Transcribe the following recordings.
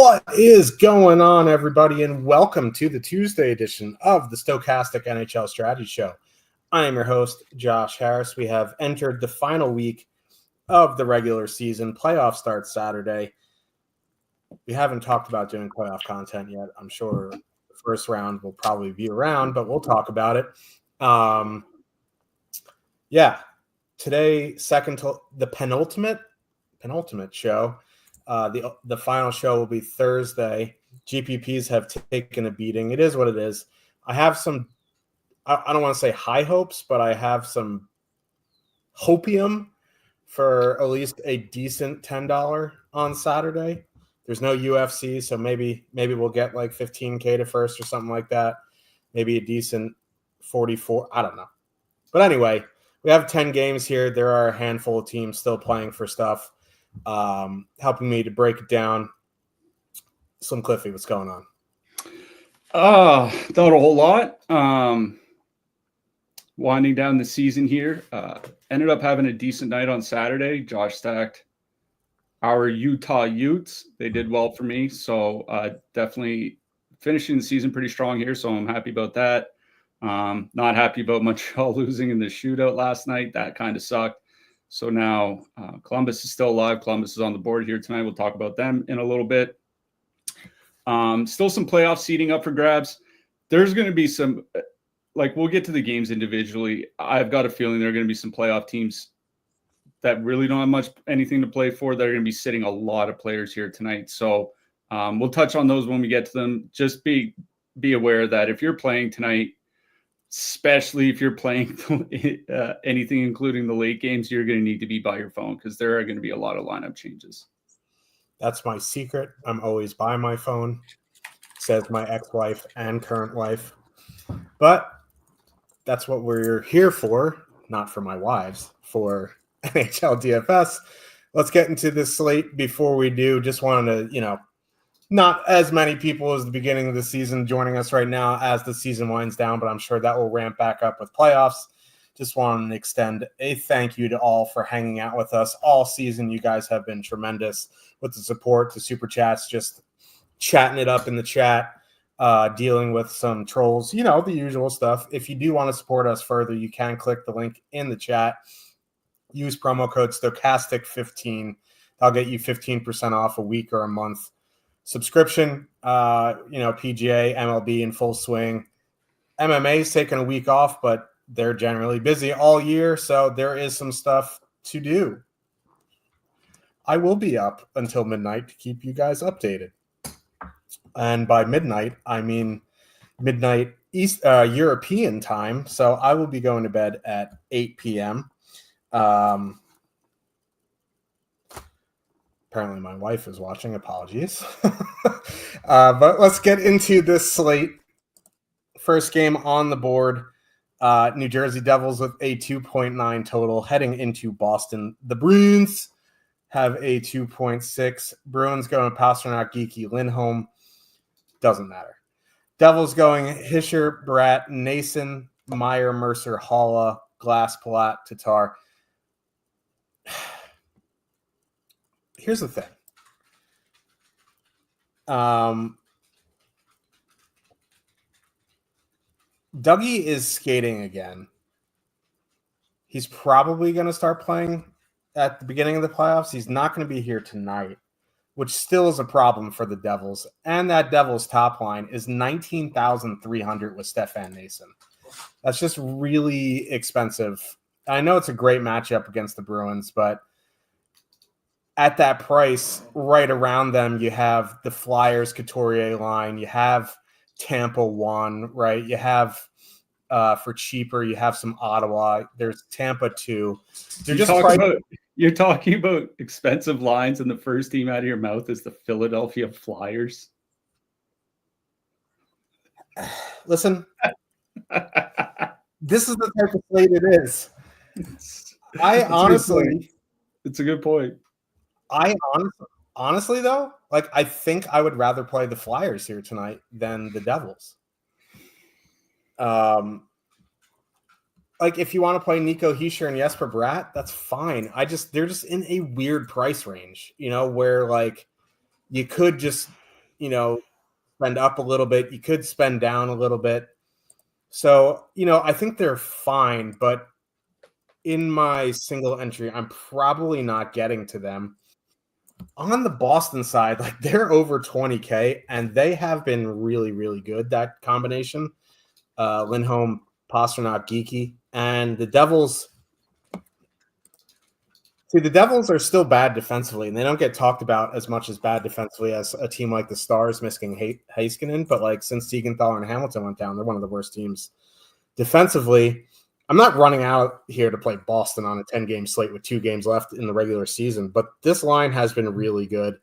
What is going on, everybody, and welcome to the Tuesday edition of the Stochastic NHL Strategy Show. I am your host, Josh Harris. We have entered the final week of the regular season. Playoff starts Saturday. We haven't talked about doing playoff content yet. I'm sure the first round will probably be around, but we'll talk about it. Today, second to the penultimate show. The final show will be Thursday. GPPs have taken a beating. It is what it is. I have some, I don't want to say high hopes, but I have some hopium for at least a decent $10 on Saturday. There's no UFC, so maybe we'll get like 15K to first or something like that. Maybe a decent 44. I don't know. But anyway, we have 10 games here. There are a handful of teams still playing for stuff. Helping me to break it down. Slim Cliffy, what's going on? Not a whole lot. Winding down the season here. Ended up having a decent night on Saturday. Josh stacked our Utah Utes. They did well for me. So definitely finishing the season pretty strong here. So I'm happy about that. Not happy about Montreal losing in the shootout last night. That kind of sucked. So now Columbus is still alive. Columbus is on the board here tonight. We'll talk about them in a little bit. Still some playoff seeding up for grabs. There's going to be some, we'll get to the games individually. I've got a feeling there are going to be some playoff teams that really don't have anything to play for. They're going to be sitting a lot of players here tonight. So we'll touch on those when we get to them. Just be aware that if you're playing tonight, especially if you're playing anything, including the late games, you're going to need to be by your phone because there are going to be a lot of lineup changes. That's my secret. I'm always by my phone, says my ex-wife and current wife. But that's what we're here for, not for my wives, for NHL DFS. Let's get into this slate. Before we do, just wanted to, not as many people as the beginning of the season joining us right now as the season winds down, but I'm sure that will ramp back up with playoffs. Just want to extend a thank you to all for hanging out with us all season. You guys have been tremendous with the support, the super chats, just chatting it up in the chat, dealing with some trolls, the usual stuff. If you do want to support us further, you can click the link in the chat. Use promo code Stochastic15. I'll get you 15% off a week or a month subscription. PGA, MLB in full swing. MMA's taking a week off, but they're generally busy all year, so there is some stuff to do. I will be up until midnight to keep you guys updated. And by midnight, I mean midnight East European time, so I will be going to bed at 8 p.m. Apparently my wife is watching. Apologies. But let's get into this slate. First game on the board. New Jersey Devils with a 2.9 total heading into Boston. The Bruins have a 2.6. Bruins going Pasternak, Geeky, Lindholm. Doesn't matter. Devils going Hischer, Bratt, Nason, Meyer, Mercer, Halla, Glass, Palat, Tatar. Here's the thing. Dougie is skating again. He's probably going to start playing at the beginning of the playoffs. He's not going to be here tonight, which still is a problem for the Devils. And that Devils top line is 19,300 with Stefan Nason. That's just really expensive. I know it's a great matchup against the Bruins, but at that price, right around them, you have the Flyers Couturier line. You have Tampa 1, right? You have, for cheaper, you have some Ottawa. There's Tampa 2. You're talking about expensive lines, and the first team out of your mouth is the Philadelphia Flyers. Listen, this is the type of slate it is. It's a good point. Honestly, though, I think I would rather play the Flyers here tonight than the Devils. If you want to play Nico Hischier and Jesper Bratt, that's fine. They're just in a weird price range, where you could just spend up a little bit. You could spend down a little bit. So, I think they're fine, but in my single entry, I'm probably not getting to them. On the Boston side, like they're over 20K and they have been really, really good, that combination. Lindholm, Pastrnak, Geeky, and the Devils. See, the Devils are still bad defensively, and they don't get talked about as much as bad defensively as a team like the Stars missing Heiskanen. But like since Siegenthaler and Hamilton went down, they're one of the worst teams defensively. I'm not running out here to play Boston on a 10-game slate with 2 games left in the regular season, but this line has been really good.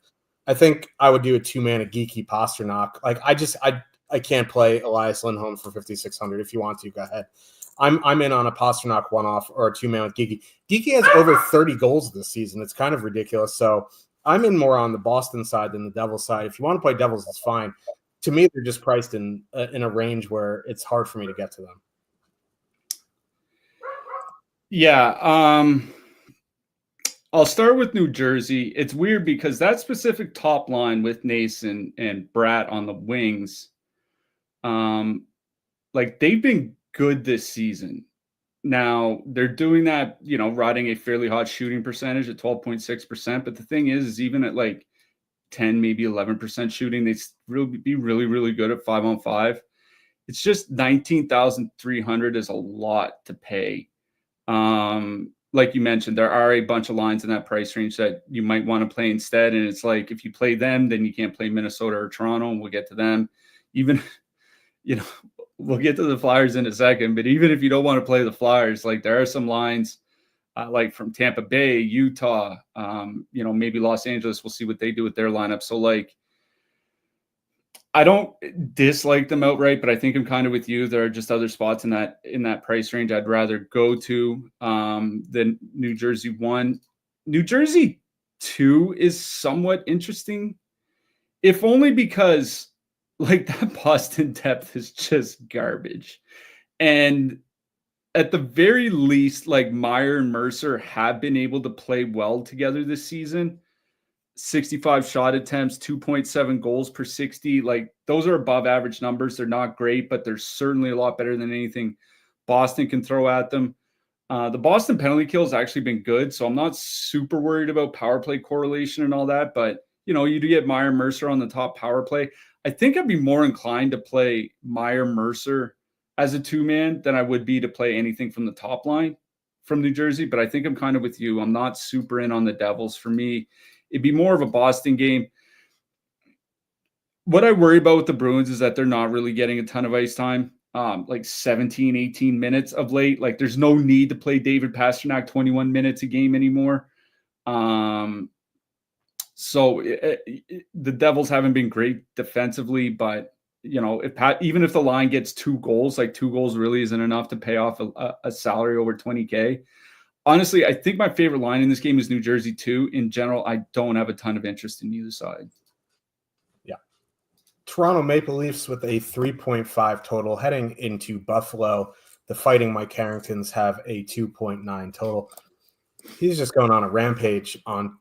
I think I would do a 2-man at Geeky Pastrnak. Like I can't play Elias Lindholm for 5,600. If you want to, go ahead. I'm in on a Pastrnak one-off or a 2-man with Geeky. Geeky has over 30 goals this season. It's kind of ridiculous. So I'm in more on the Boston side than the Devils side. If you want to play Devils, it's fine. To me, they're just priced in a range where it's hard for me to get to them. Yeah. I'll start with New Jersey. It's weird because that specific top line with Nason and Bratt on the wings, like they've been good this season. Now they're doing that, riding a fairly hot shooting percentage at 12.6%. But the thing is even at like 10, maybe 11% shooting, they be really, really good at 5-on-5. It's just 19,300 is a lot to pay. Like you mentioned, there are a bunch of lines in that price range that you might want to play instead. And it's like, if you play them, then you can't play Minnesota or Toronto, and we'll get to them. Even, we'll get to the Flyers in a second, but even if you don't want to play the Flyers, like there are some lines like from Tampa Bay, Utah, maybe Los Angeles, we'll see what they do with their lineup. So like, I don't dislike them outright, but I think I'm kind of with you. There are just other spots in that price range I'd rather go to than New Jersey 1. New Jersey 2 is somewhat interesting, if only because like that Boston depth is just garbage. And at the very least, like Meyer and Mercer have been able to play well together this season. 65 shot attempts, 2.7 goals per 60. Like those are above average numbers. They're not great, but they're certainly a lot better than anything Boston can throw at them. The Boston penalty kill has actually been good, so I'm not super worried about power play correlation and all that. But, you do get Meyer Mercer on the top power play. I think I'd be more inclined to play Meyer Mercer as a 2-man than I would be to play anything from the top line from New Jersey. But I think I'm kind of with you. I'm not super in on the Devils. For me, it'd be more of a Boston game. What I worry about with the Bruins is that they're not really getting a ton of ice time, like 17, 18 minutes of late. Like there's no need to play David Pastrnak 21 minutes a game anymore. So the Devils haven't been great defensively, but even if the line gets 2 goals, like 2 goals really isn't enough to pay off a salary over 20K. Honestly, I think my favorite line in this game is New Jersey 2. In general, I don't have a ton of interest in either side. Yeah. Toronto Maple Leafs with a 3.5 total heading into Buffalo. The Fighting Mike Harringtons have a 2.9 total. He's just going on a rampage on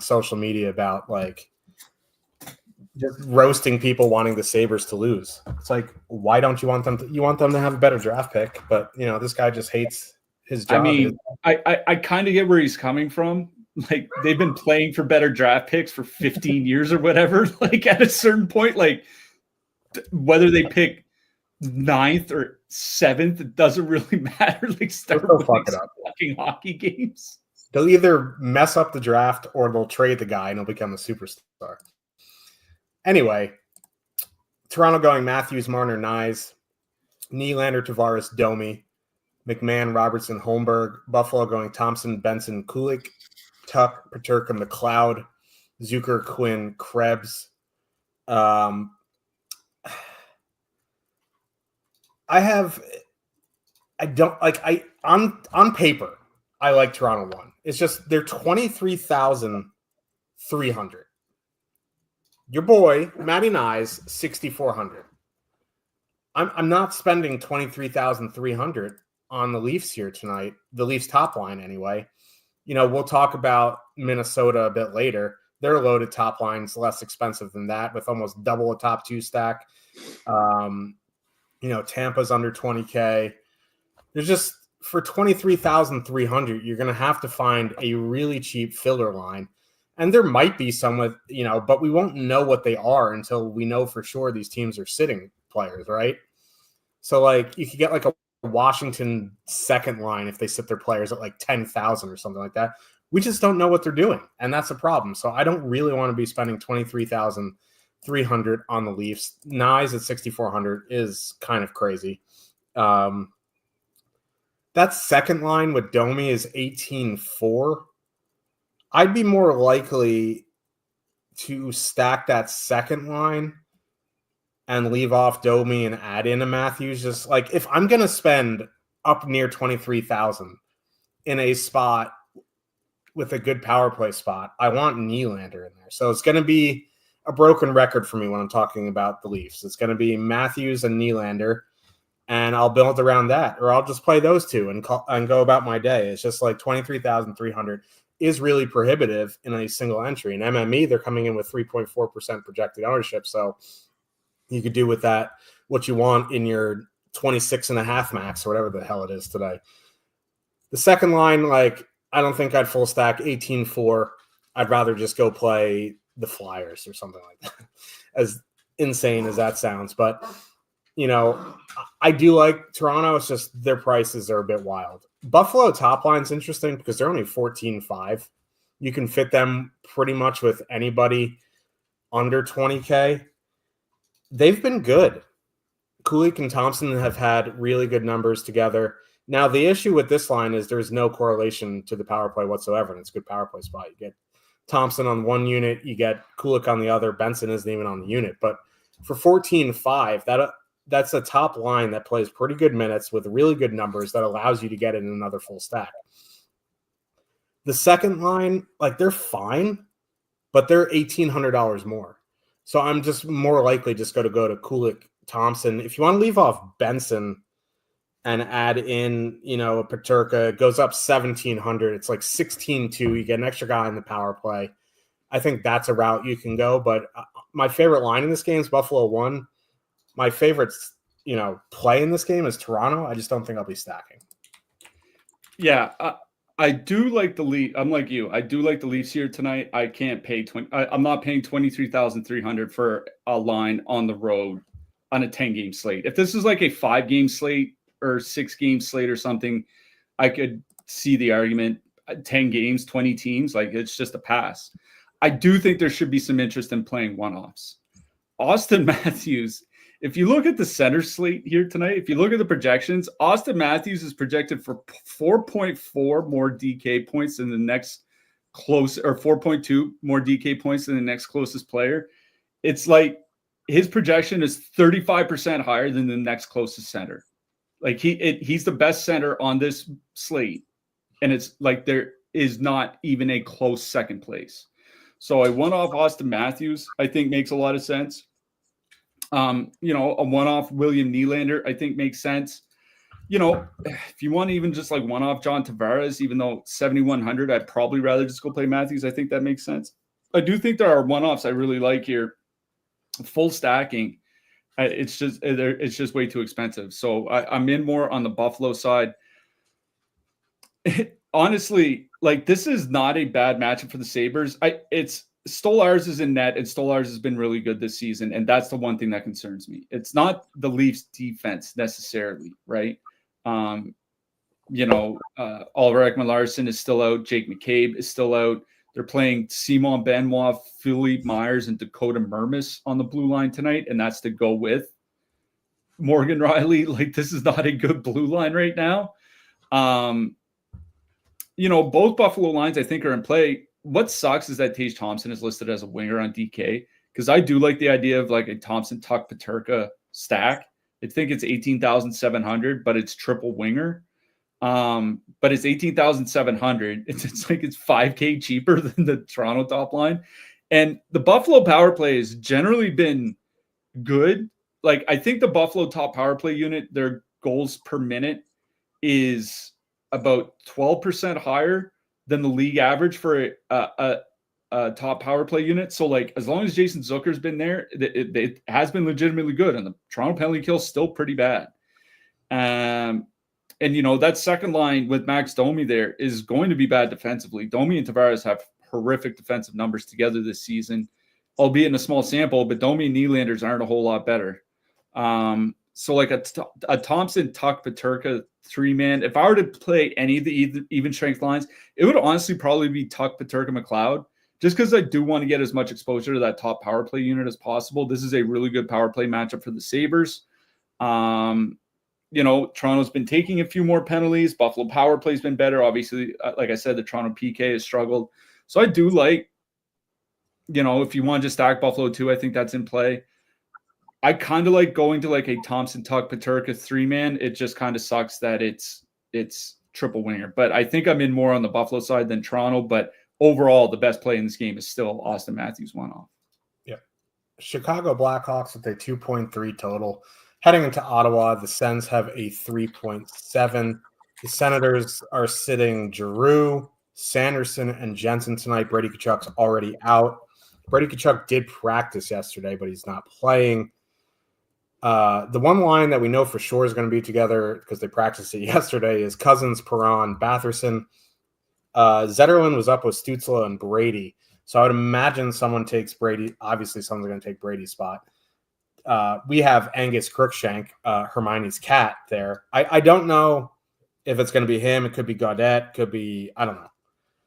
social media about like just roasting people wanting the Sabres to lose. It's like, why don't you want them to have a better draft pick? But this guy just hates his job. I mean, I kind of get where he's coming from. Like they've been playing for better draft picks for 15 years or whatever. Like at a certain point, like whether they pick 9th or 7th, it doesn't really matter. Like start fucking hockey games. They'll either mess up the draft or they'll trade the guy and he'll become a superstar. Anyway, Toronto going Matthews, Marner, Nyes, Nylander, Tavares, Domi, McMahon, Robertson, Holmberg. Buffalo going Thompson, Benson, Kulik, Tuck, Peterka, McLeod, Zucker, Quinn, Krebs. On paper, I like Toronto 1. It's just they're 23,300. Your boy, Matty Nyes, 6,400. I'm not spending 23,300 on the Leafs here tonight. The Leafs top line anyway. We'll talk about Minnesota a bit later. their loaded top line is less expensive than that, with almost double a top 2 stack. Tampa's under 20K. There's just, for 23,300, you're going to have to find a really cheap filler line. And there might be some with, but we won't know what they are until we know for sure these teams are sitting players, right? So, like, you could get like a Washington second line if they sit their players at like 10,000 or something like that. We just don't know what they're doing, and that's a problem. So I don't really want to be spending 23,300 on the Leafs. Nyes at 6,400 is kind of crazy. That second line with Domi is 18.4. I'd be more likely to stack that second line and leave off Domi and add in a Matthews. Just like, if I'm going to spend up near 23,000 in a spot with a good power play spot, I want Nylander in there. So it's going to be a broken record for me when I'm talking about the Leafs. It's going to be Matthews and Nylander, and I'll build around that, or I'll just play those two and go about my day. It's just like 23,300 is really prohibitive in a single entry. In MME, they're coming in with 3.4% projected ownership. So you could do with that what you want in your 26.5 max or whatever the hell it is today. The second line, like, I don't think I'd full stack 18.4. I'd rather just go play the Flyers or something like that, as insane as that sounds. But, I do like Toronto. It's just their prices are a bit wild. Buffalo top line's interesting because they're only 14.5. You can fit them pretty much with anybody under 20K. They've been good. Kulich and Thompson have had really good numbers together. Now, the issue with this line is there's no correlation to the power play whatsoever, and it's a good power play spot. You get Thompson on one unit, you get Kulich on the other. Benson isn't even on the unit. But for 14.5, that's a top line that plays pretty good minutes with really good numbers that allows you to get in another full stack. The second line, like, they're fine, but they're $1,800 more. So I'm just more likely just go to Kulich, Thompson. If you want to leave off Benson and add in, a Peterka, it goes up 1,700. It's like 16.2. You get an extra guy in the power play. I think that's a route you can go. But my favorite line in this game is Buffalo 1. My favorite, play in this game is Toronto. I just don't think I'll be stacking. Yeah, I do like the Leafs. I'm like you. I do like the Leafs here tonight. I can't pay I'm not paying 23,300 for a line on the road on a 10-game slate. If this is like a 5-game slate or 6-game slate or something, I could see the argument. 10 games, 20 teams, like, it's just a pass. I do think there should be some interest in playing one-offs. Austin Matthews, if you look at the center slate here tonight, if you look at the projections, Austin Matthews is projected for 4.4 more DK points than the next close, or 4.2 more DK points than the next closest player. It's like his projection is 35% higher than the next closest center. Like, he's the best center on this slate, and it's like there is not even a close second place. So a one-off Austin Matthews, I think, makes a lot of sense. A one-off William Nylander, I think, makes sense. If you want to even just like one-off John Tavares, even though 7,100, I'd probably rather just go play Matthews. I think that makes sense. I do think there are one-offs I really like here. Full stacking, it's just way too expensive. So I'm in more on the Buffalo side. Honestly, like, this is not a bad matchup for the Sabres. It's Stolarz is in net, and Stolarz has been really good this season, and that's the one thing that concerns me. It's not the Leafs' defense necessarily, right? Ulrich Ekman-Larsson is still out. Jake McCabe is still out. They're playing Simon Benoit, Philippe Myers, and Dakota Mermis on the blue line tonight, and that's to go with Morgan Rielly. Like, this is not a good blue line right now. Both Buffalo lines, I think, are in play. What sucks is that Tage Thompson is listed as a winger on DK, because I do like the idea of like a Thompson Tuck Peterka stack. I think it's 18,700, but it's triple winger. But it's 18,700. It's like it's 5K cheaper than the Toronto top line. And the Buffalo power play has generally been good. Like, I think the Buffalo top power play unit, their goals per minute is about 12% higher than the league average for a top power play unit. So like as long as Jason Zucker's been there, it has been legitimately good. And the Toronto penalty kill is still pretty bad. And that second line with Max Domi there is going to be bad defensively. Domi and Tavares have horrific defensive numbers together this season, albeit in a small sample, but Domi and Nylanders aren't a whole lot better. So like a Thompson, Tuck, Peterka 3-man, if I were to play any of the even strength lines, it would honestly probably be Tuck, Peterka, McLeod, just because I do want to get as much exposure to that top power play unit as possible. This is a really good power play matchup for the Sabres. Toronto's been taking a few more penalties. Buffalo power play's been better. Obviously, like I said, the Toronto PK has struggled. So I do like, if you want to just stack Buffalo too, I think that's in play. I kind of like going to like a Thompson, Tuck, Peterka 3-man. It just kind of sucks that it's triple winger. But I think I'm in more on the Buffalo side than Toronto. But overall, the best play in this game is still Austin Matthews one-off. Yeah. Chicago Blackhawks with a 2.3 total. Heading into Ottawa, the Sens have a 3.7. The Senators are sitting Giroux, Sanderson, and Jensen tonight. Brady Tkachuk's already out. Brady Tkachuk did practice yesterday, but he's not playing. The one line that we know for sure is going to be together because they practiced it yesterday is Cousins, Perron, Batherson. Zetterlund was up with Stützle and Brady. So I would imagine someone takes Brady. Obviously, someone's going to take Brady's spot. We have Angus Crookshank, Hermione's cat there. I don't know if it's going to be him. It could be Gaudette. Could be, I don't know.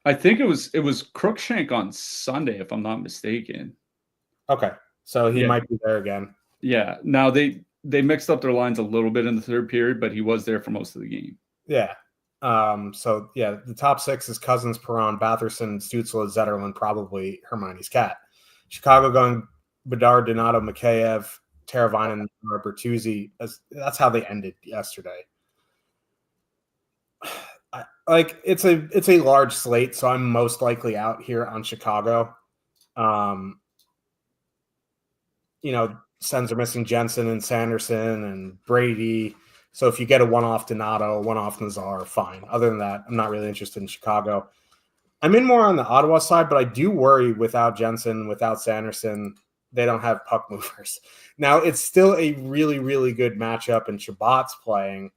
I think it was Crookshank on Sunday, if I'm not mistaken. Okay. So he might be there again. Yeah. Now they mixed up their lines a little bit in the third period, but he was there for most of the game. Yeah. The top six is Cousins, Perron, Batherson, Stützle, Zetterlund, probably Hermione's cat. Chicago going Bedard, Donato, Mikheyev, Teravainen, Bertuzzi. That's how they ended yesterday. It's a large slate, so I'm most likely out here on Chicago. Sens are missing Jensen and Sanderson and Brady. So if you get a one-off Donato, one-off Nazar, fine. Other than that, I'm not really interested in Chicago. I'm in more on the Ottawa side, but I do worry without Jensen, without Sanderson, they don't have puck movers. Now, it's still a really, really good matchup, and Shabbat's playing.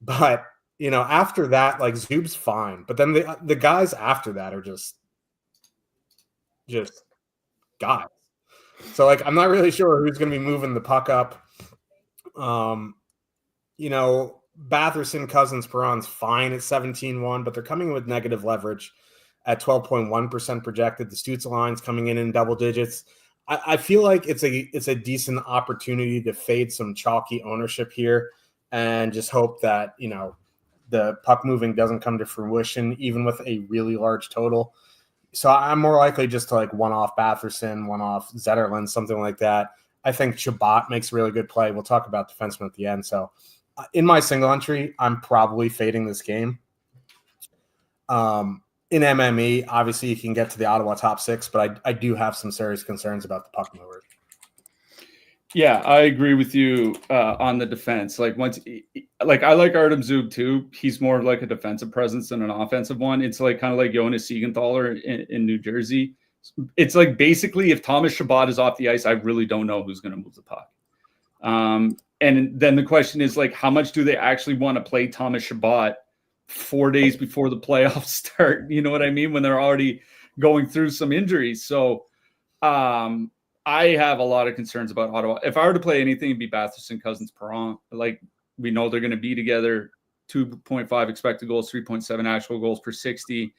But, after that, like, Zub's fine. But then the guys after that are just guys. So, like, I'm not really sure who's going to be moving the puck up. Batherson, Cousins, Perron's fine at 17-1, but they're coming in with negative leverage at 12.1% projected. The Stützle line's coming in double digits. I feel like it's a decent opportunity to fade some chalky ownership here and just hope that, the puck moving doesn't come to fruition, even with a really large total. So I'm more likely just to like one-off Batherson, one-off Zetterlund, something like that. I think Chabot makes a really good play. We'll talk about defensemen at the end. So in my single entry, I'm probably fading this game. In MME, obviously you can get to the Ottawa top six, but I do have some serious concerns about the puck mover. Yeah, I agree with you on the defense. I like Artem Zub too. He's more like a defensive presence than an offensive one. It's like kind of like Jonas Siegenthaler in New Jersey. It's like basically if Thomas Chabot is off the ice, I really don't know who's going to move the puck. And then the question is like, how much do they actually want to play Thomas Chabot 4 days before the playoffs start? You know what I mean? When they're already going through some injuries. So I have a lot of concerns about Ottawa. If I were to play anything, it'd be Batherson, Cousins, Perron. Like we know they're going to be together. 2.5 expected goals, 3.7 actual goals per 60.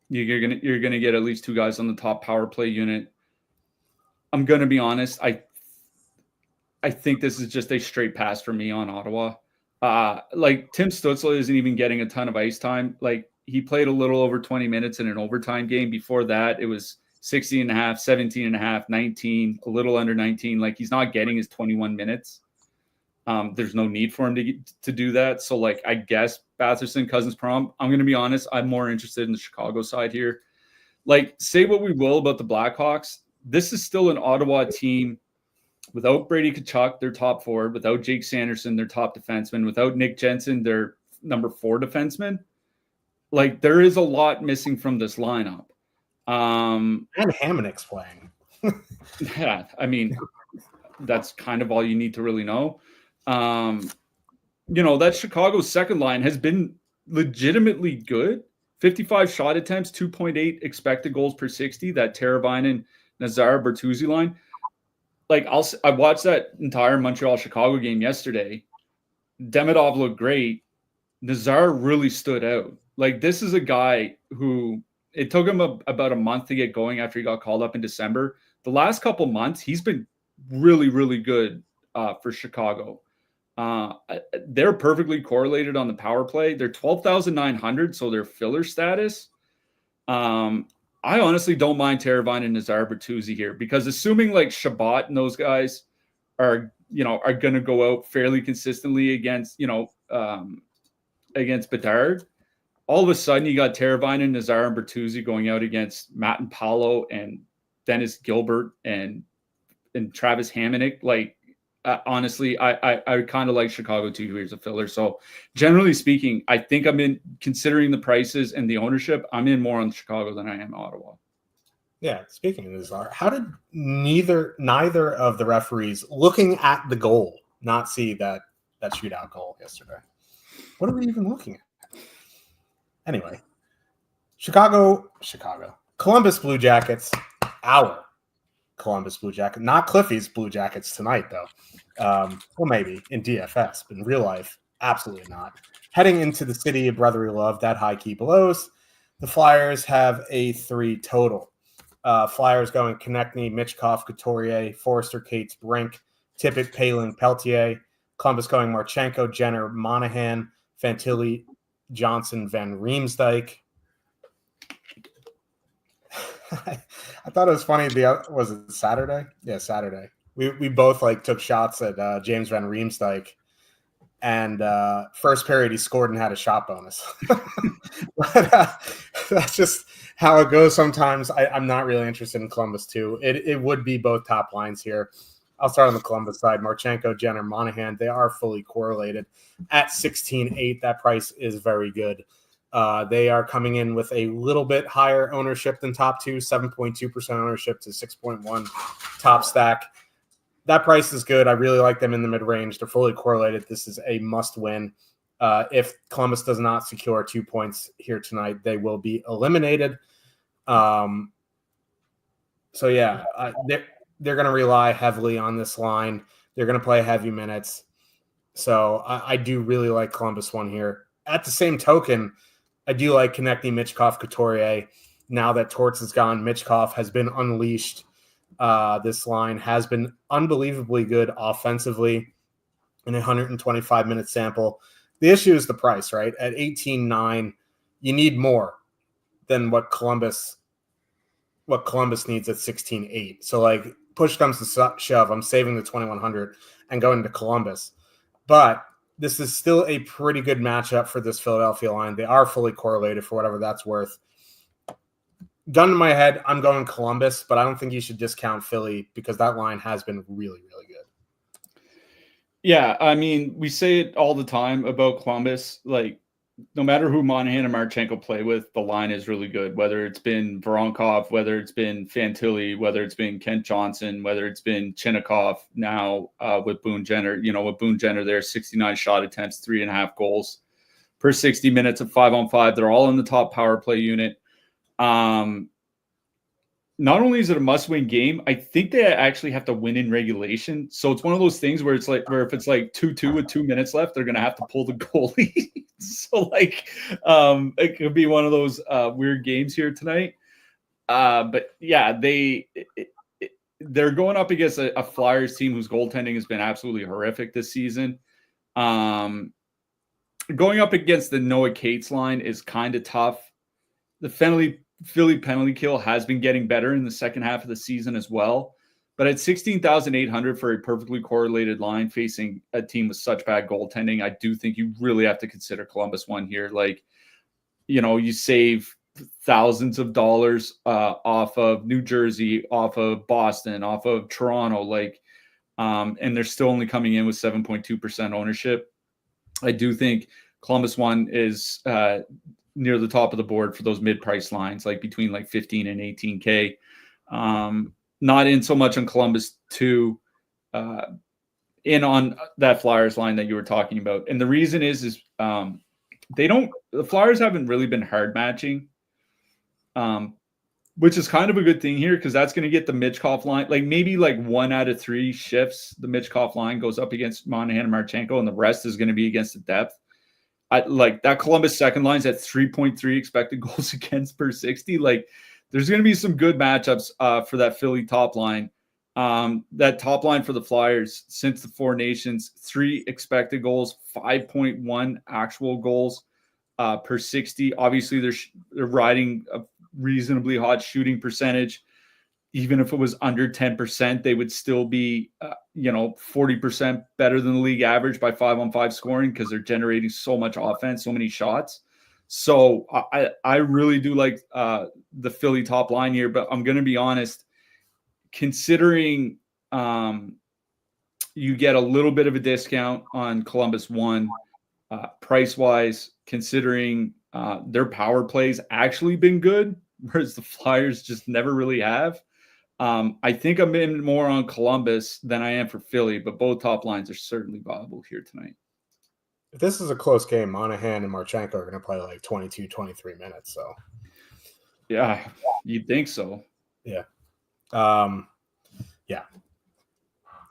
You're gonna get at least two guys on the top power play unit. I'm gonna be honest. I think this is just a straight pass for me on Ottawa. Like Tim Stützle isn't even getting a ton of ice time. Like he played a little over 20 minutes in an overtime game. Before that, it was 16 and a half, 17 and a half, 19, a little under 19. Like he's not getting his 21 minutes. There's no need for him to do that. So like, I guess Batherson, Cousins, Perron, I'm going to be honest. I'm more interested in the Chicago side here. Like say what we will about the Blackhawks. This is still an Ottawa team without Brady Tkachuk, their top forward, without Jake Sanderson, their top defenseman, without Nick Jensen, their number 4 defenseman. like there is a lot missing from this lineup. And Hamannik's playing. Yeah, I mean, that's kind of all you need to really know. That Chicago's second line has been legitimately good. 55 shot attempts, 2.8 expected goals per 60. That Teravainen, Nazar, Bertuzzi line. Like I watched that entire Montreal-Chicago game yesterday. Demidov looked great. Nazar really stood out. Like this is a guy who it took him about a month to get going after he got called up in December. The last couple months, he's been really, really good for Chicago. They're perfectly correlated on the power play. They're 12,900, so they're filler status. I honestly don't mind Teravainen and Nazar Bertuzzi here because assuming like Shabbat and those guys are going to go out fairly consistently against Bedard, all of a sudden you got Teravainen, Nazar, and Bertuzzi going out against Matt and Paolo and Dennis Gilbert and Travis Hamonic. Like honestly, I kind of like Chicago too here as a filler. So generally speaking, I think I'm in, considering the prices and the ownership, I'm in more on Chicago than I am Ottawa. Yeah, speaking of Nazar, how did neither of the referees looking at the goal not see that shootout goal yesterday? What are we even looking at? Anyway, Columbus Blue Jackets, our Columbus Blue Jacket, not Cliffy's Blue Jackets tonight, though. Well, maybe in DFS, but in real life, absolutely not. Heading into the city of brotherly love, that high key blows. The Flyers have a 3 total. Flyers going Konechny, Michkov, Couturier, Forrester, Cates, Brink, Tippett, Palin, Peltier. Columbus going Marchenko, Jenner, Monahan, Fantilli, Johnson, Van Riemsdyk. I thought it was funny. Was it Saturday? Yeah, Saturday. We both took shots at James Van Riemsdyk, and first period he scored and had a shot bonus. But that's just how it goes sometimes. I'm not really interested in Columbus too. It would be both top lines here. I'll start on the Columbus side. Marchenko, Jenner, Monahan, they are fully correlated. At 16.8, that price is very good. They are coming in with a little bit higher ownership than top two, 7.2% ownership to 6.1 top stack. That price is good. I really like them in the mid-range. They're fully correlated. This is a must-win. If Columbus does not secure 2 points here tonight, they will be eliminated. So, yeah, they're going to rely heavily on this line. They're going to play heavy minutes. So I do really like Columbus one here. At the same token, I do like Konechny, Michkov, Couturier. Now that Torts is gone, Michkov has been unleashed. This line has been unbelievably good offensively in a 125-minute sample. The issue is the price, right? At 18.9, you need more than what Columbus needs at 16.8. So, push comes to shove, I'm saving the 2,100 and going to Columbus. But this is still a pretty good matchup for this Philadelphia line. They are fully correlated for whatever that's worth. Gun to my head, I'm going Columbus, but I don't think you should discount Philly because that line has been really, really good. Yeah, I mean, we say it all the time about Columbus. No matter who Monahan and Marchenko play with, the line is really good. Whether it's been Voronkov, whether it's been Fantilli, whether it's been Kent Johnson, whether it's been Chinnikov now with Boone Jenner. With Boone Jenner, there 69 shot attempts, 3.5 goals per 60 minutes of 5-on-5. They're all in the top power play unit. Not only is it a must-win game, I think they actually have to win in regulation. So it's one of those things where it's where if it's 2-2 with 2 minutes left, they're going to have to pull the goalie. So it could be one of those weird games here tonight. But yeah, they're going up against a Flyers team whose goaltending has been absolutely horrific this season. Going up against the Noah Cates line is kind of tough. The Philly penalty kill has been getting better in the second half of the season as well. But at 16,800 for a perfectly correlated line facing a team with such bad goaltending, I do think you really have to consider Columbus one here. You save thousands of dollars off of New Jersey, off of Boston, off of Toronto, and they're still only coming in with 7.2% ownership. I do think Columbus one is near the top of the board for those mid-price lines, like between like 15 and 18K. Not in so much on Columbus too, in on that Flyers line that you were talking about. And the reason is the Flyers haven't really been hard matching, which is kind of a good thing here, because that's going to get the Mitchkov line, like maybe like 1 out of 3 shifts, the Mitchkov line goes up against Monahan and Marchenko, and the rest is going to be against the depth. Like that Columbus second line's at 3.3 expected goals against per 60. Like there's going to be some good matchups for that Philly top line. That top line for the Flyers since the Four Nations, 3 expected goals, 5.1 actual goals per 60. Obviously, they're riding a reasonably hot shooting percentage. Even if it was under 10%, they would still be, 40% better than the league average by 5-on-5 scoring, because they're generating so much offense, so many shots. So I really do like the Philly top line here, but I'm going to be honest, considering you get a little bit of a discount on Columbus 1, price-wise, considering their power plays actually been good, whereas the Flyers just never really have. I think I'm in more on Columbus than I am for Philly, but both top lines are certainly viable here tonight. If this is a close game, Monahan and Marchenko are going to play like 22, 23 minutes. So, yeah, you'd think so. Yeah. Yeah.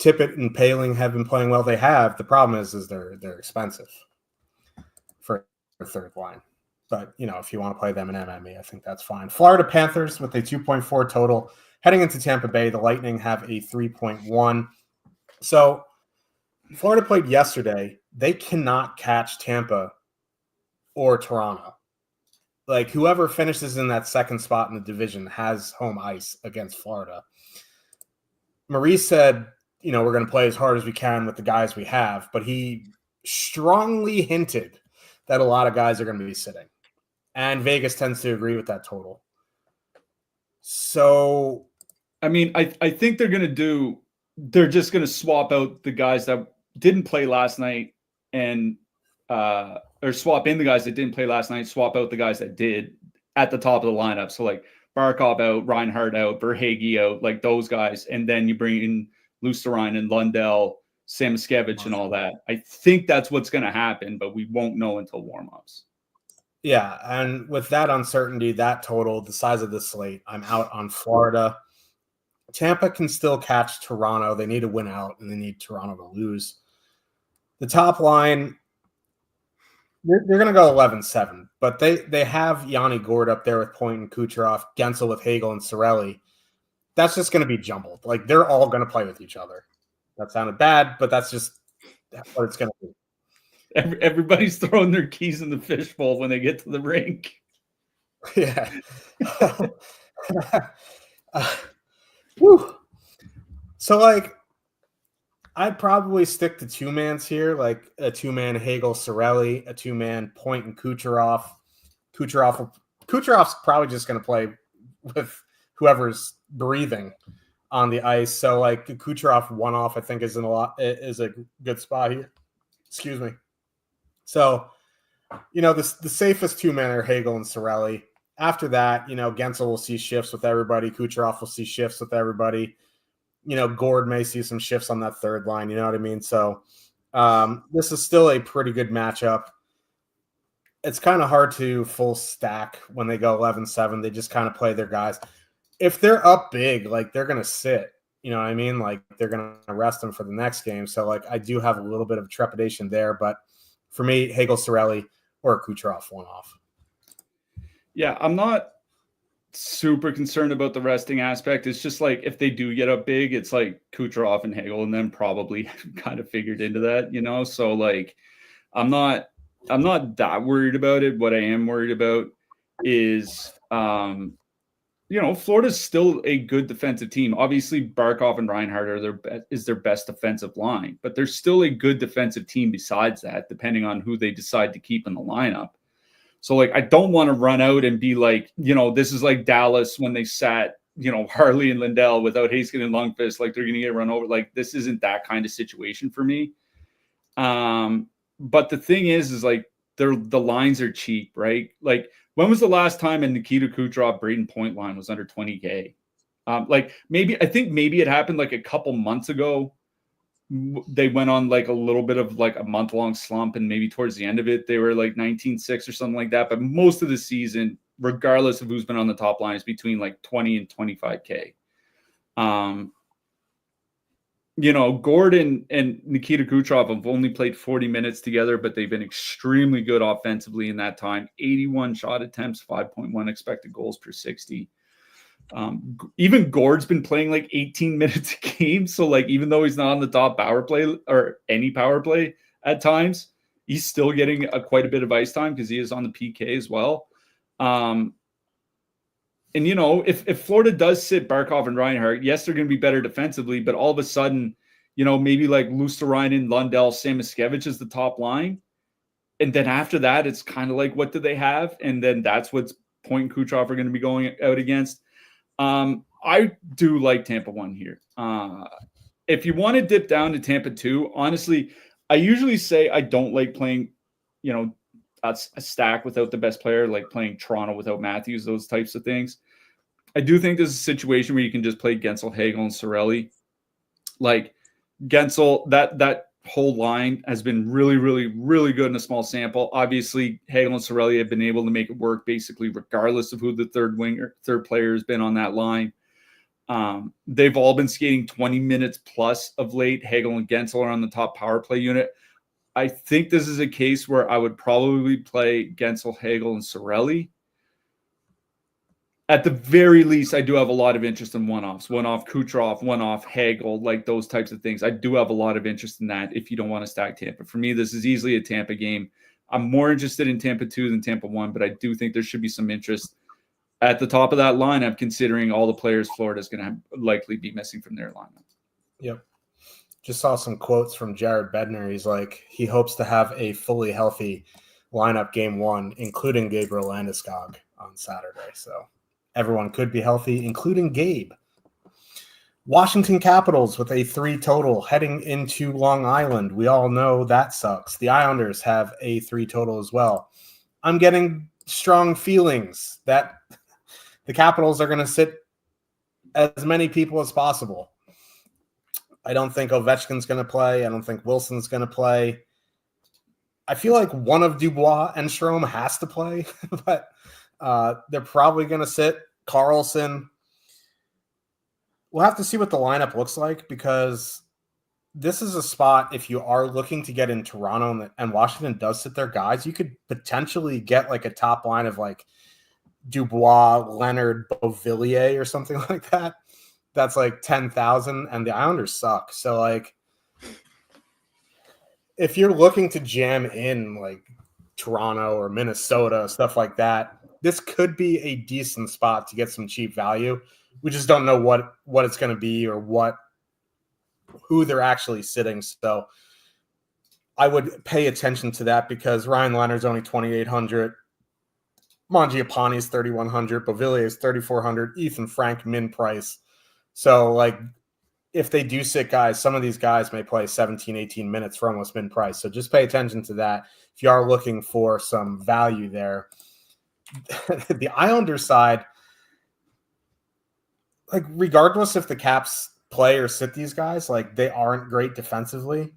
Tippett and Paling have been playing well. They have. The problem is they're expensive for the third line. But, if you want to play them in MME, I think that's fine. Florida Panthers with a 2.4 total. Heading into Tampa Bay, the Lightning have a 3.1. So Florida played yesterday. They cannot catch Tampa or Toronto. Like, whoever finishes in that second spot in the division has home ice against Florida. Maurice said, we're going to play as hard as we can with the guys we have, but he strongly hinted that a lot of guys are going to be sitting. And Vegas tends to agree with that total. So, I mean, I think they're just going to swap out the guys that didn't play last night and or swap in the guys that didn't play last night, swap out the guys that did at the top of the lineup. So like Barkov out, Reinhardt out, Verhaeghe out, like those guys. And then you bring in Luostarinen, Lundell, Samoskevich and all that. I think that's what's going to happen, but we won't know until warmups. Yeah, and with that uncertainty, that total, the size of the slate, I'm out on Florida. Tampa can still catch Toronto. They need to win out, and they need Toronto to lose. The top line, they're going to go 11-7, but they have Yanni Gord up there with Point and Kucherov, Gensel with Hagel and Cirelli. That's just going to be jumbled. Like, they're all going to play with each other. That sounded bad, but that's just what it's going to be. Everybody's throwing their keys in the fishbowl when they get to the rink. Yeah. Whew. So, like, I'd probably stick to 2-mans here, like a 2-man Hagel Cirelli, a 2-man Point and Kucherov. Kucherov's probably just going to play with whoever's breathing on the ice. So, like, Kucherov one-off, I think, is a good spot here. Excuse me. So, the safest 2-men are Hagel and Cirelli. After that, Gensel will see shifts with everybody. Kucherov will see shifts with everybody. Gord may see some shifts on that third line. You know what I mean? So this is still a pretty good matchup. It's kind of hard to full stack when they go 11-7. They just kind of play their guys. If they're up big, like, they're going to sit. You know what I mean? Like, they're going to rest them for the next game. So, like, I do have a little bit of trepidation there. But for me, Hagel, Cirelli, or Kucherov one-off. Yeah, I'm not super concerned about the resting aspect. It's just like if they do get up big, it's like Kucherov and Hagel, and then probably kind of figured into that, So like, I'm not that worried about it. What I am worried about is, Florida's still a good defensive team. Obviously, Barkov and Reinhardt is their best defensive line, but they're still a good defensive team besides that, depending on who they decide to keep in the lineup. So, like, I don't want to run out and be like, this is like Dallas when they sat, Harley and Lindell without Haskin and Lundqvist, like they're going to get run over. Like, this isn't that kind of situation for me. But the thing is like, the lines are cheap, right? Like, when was the last time a Nikita Kucherov Braden Point line was under 20K? I think maybe it happened like a couple months ago. They went on like a little bit of like a month-long slump, and maybe towards the end of it, they were like 19.6 or something like that. But most of the season, regardless of who's been on the top line, is between like 20 and 25K. Gordon and Nikita Kucherov have only played 40 minutes together, but they've been extremely good offensively in that time. 81 shot attempts, 5.1 expected goals per 60. Even Gord's been playing like 18 minutes a game. So like, even though he's not on the top power play or any power play at times, he's still getting quite a bit of ice time because he is on the PK as well. And, if Florida does sit Barkov and Reinhart, yes, they're going to be better defensively, but all of a sudden, maybe like Luostarinen, Lundell, Samoskevich is the top line. And then after that, it's kind of like, what do they have? And then that's what Point and Kucherov are going to be going out against. I do like Tampa 1 here. If you want to dip down to Tampa 2, honestly, I usually say I don't like playing, a stack without the best player, like playing Toronto without Matthews, those types of things. I do think there's a situation where you can just play Gensel, Hagel, and Cirelli. Like Gensel, that whole line has been really, really, really good in a small sample. Obviously, Hagel and Cirelli have been able to make it work basically regardless of who the third player has been on that line. They've all been skating 20 minutes plus of late. Hagel and Gensel are on the top power play unit. I think this is a case where I would probably play Gensel, Hagel, and Cirelli. At the very least, I do have a lot of interest in one-offs. One-off Kucherov, one-off Hagel, like those types of things. I do have a lot of interest in that if you don't want to stack Tampa. For me, this is easily a Tampa game. I'm more interested in Tampa 2 than Tampa 1, but I do think there should be some interest at the top of that lineup, considering all the players Florida is going to likely be missing from their lineup. Yep. Just saw some quotes from Jared Bednar. He's like, he hopes to have a fully healthy lineup game 1, including Gabriel Landeskog on Saturday. So everyone could be healthy, including Gabe. Washington Capitals with a 3 total heading into Long Island. We all know that sucks. The Islanders have a 3 total as well. I'm getting strong feelings that the Capitals are going to sit as many people as possible. I don't think Ovechkin's going to play. I don't think Wilson's going to play. I feel like one of Dubois and Strome has to play, but they're probably going to sit Carlson. We'll have to see what the lineup looks like, because this is a spot, if you are looking to get in Toronto and Washington does sit their guys, you could potentially get like a top line of like Dubois, Leonard, Beauvillier or something like that. That's like 10,000, and the Islanders suck. So like, if you're looking to jam in like Toronto or Minnesota, stuff like that, this could be a decent spot to get some cheap value. We just don't know what it's going to be or who they're actually sitting. So I would pay attention to that, because Ryan Leonard's only 2,800. Mangiapane is 3,100. Beauvillier is 3,400. Ethan Frank, min price. So like, if they do sit guys, some of these guys may play 17, 18 minutes for almost min price. So just pay attention to that if you are looking for some value there. The Islanders side, like, regardless if the Caps play or sit these guys, like, they aren't great defensively.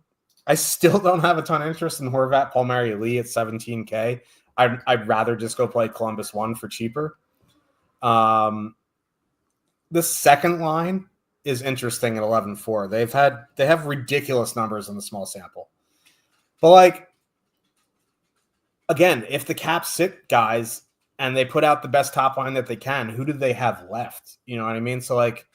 I still don't have a ton of interest in Horvat, Palmieri, Lee at 17K. I'd rather just go play Columbus 1 for cheaper. The second line is interesting at 11-4. They have ridiculous numbers in the small sample. But like, again, if the Caps sit guys and they put out the best top line that they can, who do they have left? You know what I mean? So like,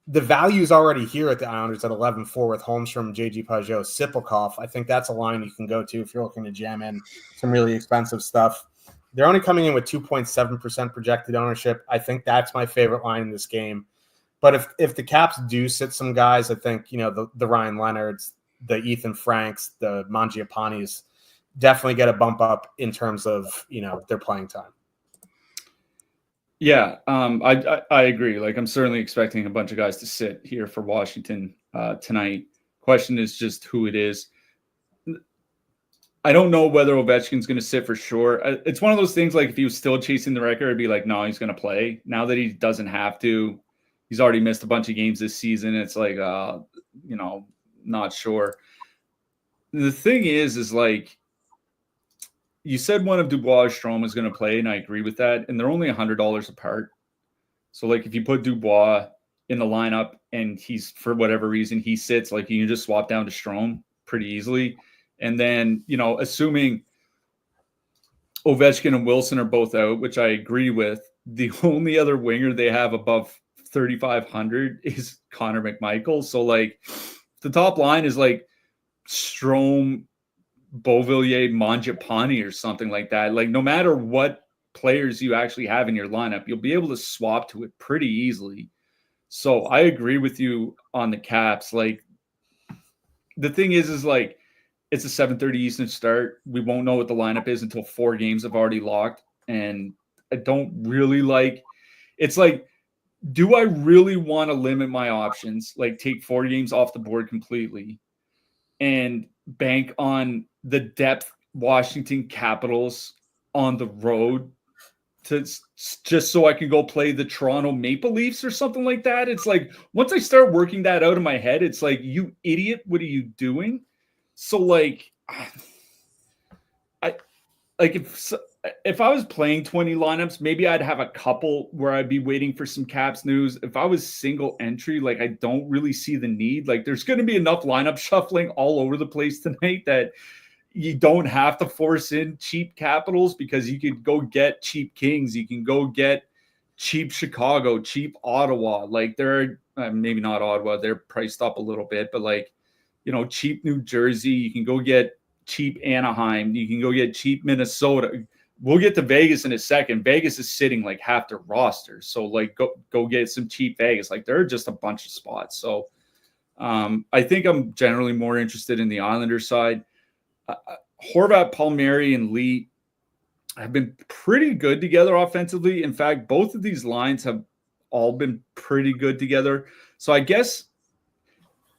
the value is already here at the Islanders at 11-4 with Holmstrom, JG Pajot, Sipelkov. I think that's a line you can go to if you're looking to jam in some really expensive stuff. They're only coming in with 2.7% projected ownership. I think that's my favorite line in this game. But if the Caps do sit some guys, I think, the Ryan Leonards, the Ethan Franks, the Mangiapanes definitely get a bump up in terms of, their playing time. Yeah, I agree. Like, I'm certainly expecting a bunch of guys to sit here for Washington tonight. Question is just who it is. I don't know whether Ovechkin's going to sit for sure. It's one of those things like if he was still chasing the record, I'd be like, no, he's going to play. Now that he doesn't have to, he's already missed a bunch of games this season. It's like, not sure. The thing is like, you said one of Dubois or Strome was going to play, and I agree with that. And they're only $100 apart. So like if you put Dubois in the lineup and he's, for whatever reason, he sits, like you can just swap down to Strome pretty easily. And then, assuming Ovechkin and Wilson are both out, which I agree with, the only other winger they have above 3,500 is Connor McMichael. So like the top line is like Strome, Beauvillier, Mangiapane or something like that. Like no matter what players you actually have in your lineup, you'll be able to swap to it pretty easily. So I agree with you on the Caps. Like the thing is like it's a 7:30 Eastern start. We won't know what the lineup is until 4 games have already locked. And I don't really like it's like, do I really want to limit my options, like take 4 games off the board completely and bank on the depth Washington Capitals on the road to just so I can go play the Toronto Maple Leafs or something like that? It's like, once I start working that out in my head, it's like, you idiot, what are you doing? So like, if I was playing 20 lineups, maybe I'd have a couple where I'd be waiting for some Caps news. If I was single entry, like I don't really see the need. Like there's going to be enough lineup shuffling all over the place tonight that you don't have to force in cheap Capitals, because you could go get cheap Kings. You can go get cheap Chicago, cheap Ottawa. Like they're maybe not Ottawa. They're priced up a little bit, but like, cheap New Jersey. You can go get cheap Anaheim. You can go get cheap Minnesota. We'll get to Vegas in a second. Vegas is sitting like half their roster. So like go get some cheap Vegas. Like there are just a bunch of spots. So I think I'm generally more interested in the Islanders side. Horvat, Palmieri, and Lee have been pretty good together offensively. In fact, both of these lines have all been pretty good together. So I guess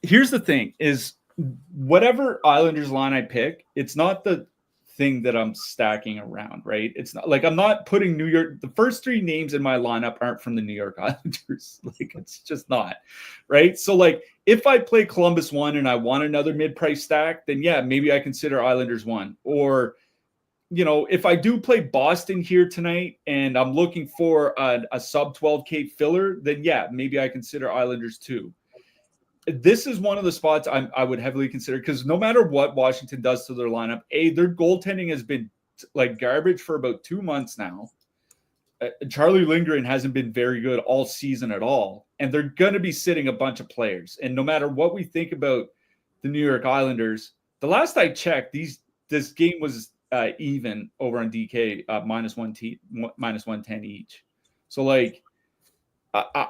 here's the thing is, whatever Islanders line I pick, it's not the thing that I'm stacking around, right? It's not like I'm not putting New York. The first 3 names in my lineup aren't from the New York Islanders. Like it's just not, right? So like if I play Columbus 1 and I want another mid-price stack, then yeah, maybe I consider Islanders 1. Or if I do play Boston here tonight and I'm looking for a sub 12K filler, then yeah, maybe I consider Islanders 2. This is one of the spots I would heavily consider, because no matter what Washington does to their lineup, their goaltending has been like garbage for about 2 months now. Charlie Lindgren hasn't been very good all season at all, and they're going to be sitting a bunch of players. And no matter what we think about the New York Islanders, the last I checked, this game was even over on DK, minus 110 each. So like,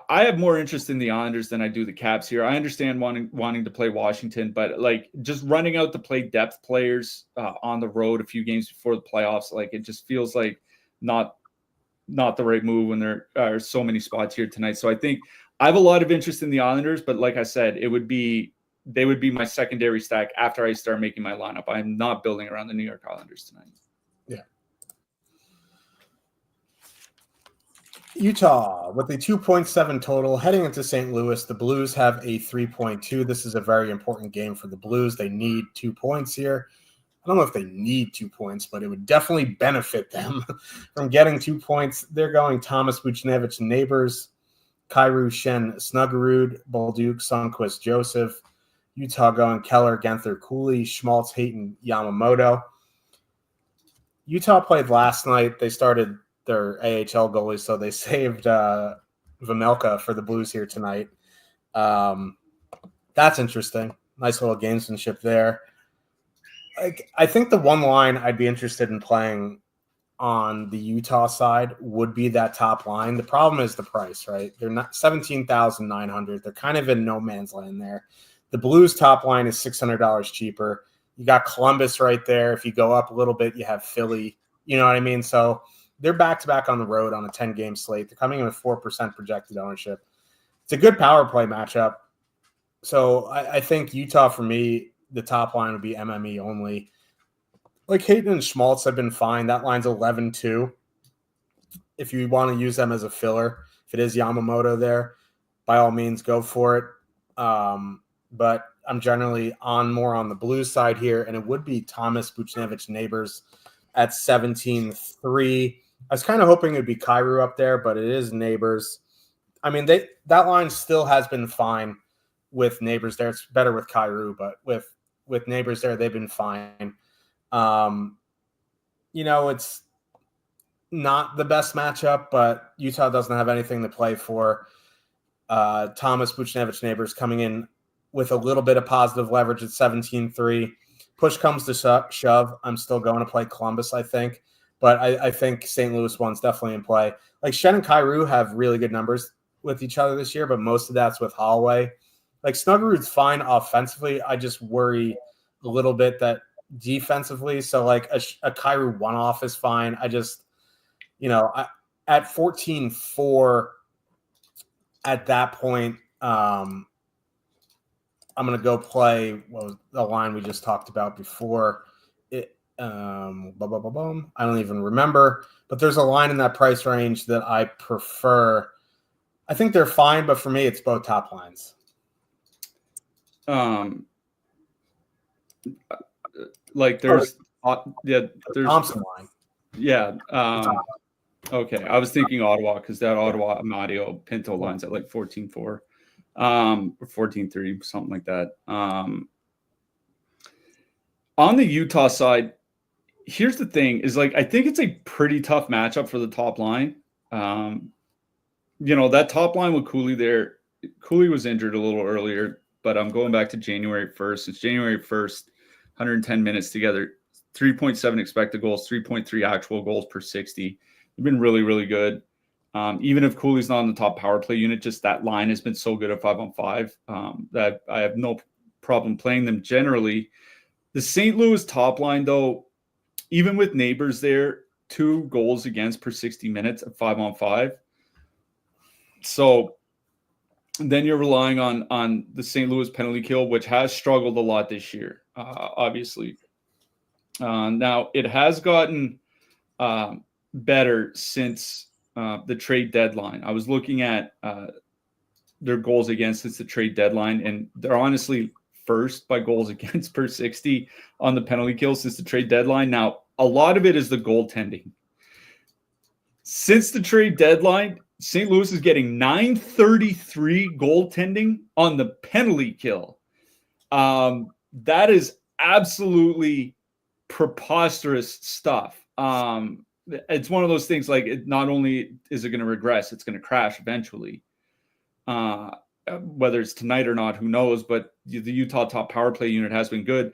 I have more interest in the Islanders than I do the Caps here. I understand wanting to play Washington, but like just running out to play depth players on the road a few games before the playoffs, like it just feels like not the right move when there are so many spots here tonight. So I think I have a lot of interest in the Islanders, but like I said, they would be my secondary stack after I start making my lineup. I'm not building around the New York Islanders tonight. Yeah. Utah with a 2.7 total heading into St. Louis. The Blues have a 3.2. This is a very important game for the Blues. They need 2 points here. I don't know if they need 2 points, but it would definitely benefit them from getting 2 points. They're going Thomas Buchnevich, Neighbors, Kairu Shen, Snuggerud, Bolduc, Sundquist, Joseph. Utah going Keller, Genther, Cooley, Schmaltz, Hayton, Yamamoto. Utah played last night. They started their AHL goalie, so they saved Vejmelka for the Blues here tonight. That's interesting. Nice little gamesmanship there. I think the one line I'd be interested in playing on the Utah side would be that top line. The problem is the price, right? They're not 17,900. They're kind of in no man's land there. The Blues top line is $600 cheaper. You got Columbus right there. If you go up a little bit, you have Philly. You know what I mean? So they're back-to-back on the road on a 10-game slate. They're coming in with 4% projected ownership. It's a good power play matchup. So I think Utah, for me, the top line would be MME only. Like Hayton and Schmaltz have been fine. That line's 11-2. If you want to use them as a filler, if it is Yamamoto there, by all means, go for it. But I'm generally more on the Blues side here, and it would be Thomas Buchnevich Neighbors at 17-3. I was kind of hoping it would be Kyrou up there, but it is Neighbors. I mean, that line still has been fine with Neighbors there. It's better with Kyrou, but with Neighbors there, they've been fine. It's not the best matchup, but Utah doesn't have anything to play for. Thomas Buchnevich Neighbors coming in with a little bit of positive leverage at 17-3. Push comes to shove. I'm still going to play Columbus, I think. But I think St. Louis one's definitely in play. Like Shen and Kyrou have really good numbers with each other this year, but most of that's with Holloway. Like Snuggerud's fine offensively. I just worry a little bit that defensively. So like a Kyrou one-off is fine. I just, at 14-4 at that point, I'm going to go play the line we just talked about before. I don't even remember, but there's a line in that price range that I prefer. I think they're fine, but for me, it's both top lines. Like there's Thompson line. Yeah. Okay. I was thinking Ottawa because that Ottawa Amadio Pinto line's at like 14-4, or 14-3, something like that. On the Utah side, here's the thing is like, I think it's a pretty tough matchup for the top line. That top line with Cooley there, Cooley was injured a little earlier, but I'm going back to January 1st. It's January 1st, 110 minutes together, 3.7 expected goals, 3.3 actual goals per 60. They've been really, really good. Even if Cooley's not on the top power play unit, just that line has been so good at 5-on-5 that I have no problem playing them generally. The St. Louis top line, though, even with Neighbors there, 2 goals against per 60 minutes at 5-on-5. So then you're relying on the St. Louis penalty kill, which has struggled a lot this year, obviously. Now, it has gotten better since the trade deadline. I was looking at their goals against since the trade deadline, and they're honestly first by goals against per 60 on the penalty kill since the trade deadline. Now, a lot of it is the goaltending. Since the trade deadline, St. Louis is getting .933 goaltending on the penalty kill. That is absolutely preposterous stuff. It's one of those things like not only is it going to regress, it's going to crash eventually. Whether it's tonight or not, who knows? But the Utah top power play unit has been good.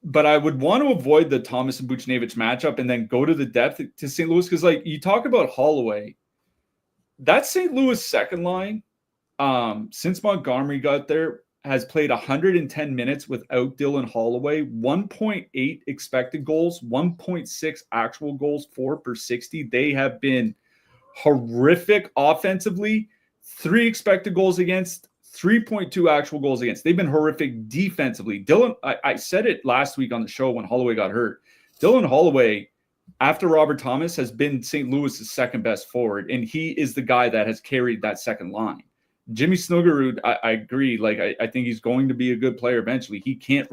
But I would want to avoid the Thomas and Buchnevich matchup and then go to the depth to St. Louis because, like, you talk about Holloway. That St. Louis second line, since Montgomery got there, has played 110 minutes without Dylan Holloway, 1.8 expected goals, 1.6 actual goals, 4 per 60. They have been horrific offensively, 3 expected goals against, 3.2 actual goals against. They've been horrific defensively. Dylan, I said it last week on the show when Holloway got hurt. Dylan Holloway, after Robert Thomas, has been St. Louis's second best forward, and he is the guy that has carried that second line. Jimmy Snuggerud, I agree. Like I think he's going to be a good player eventually. He can't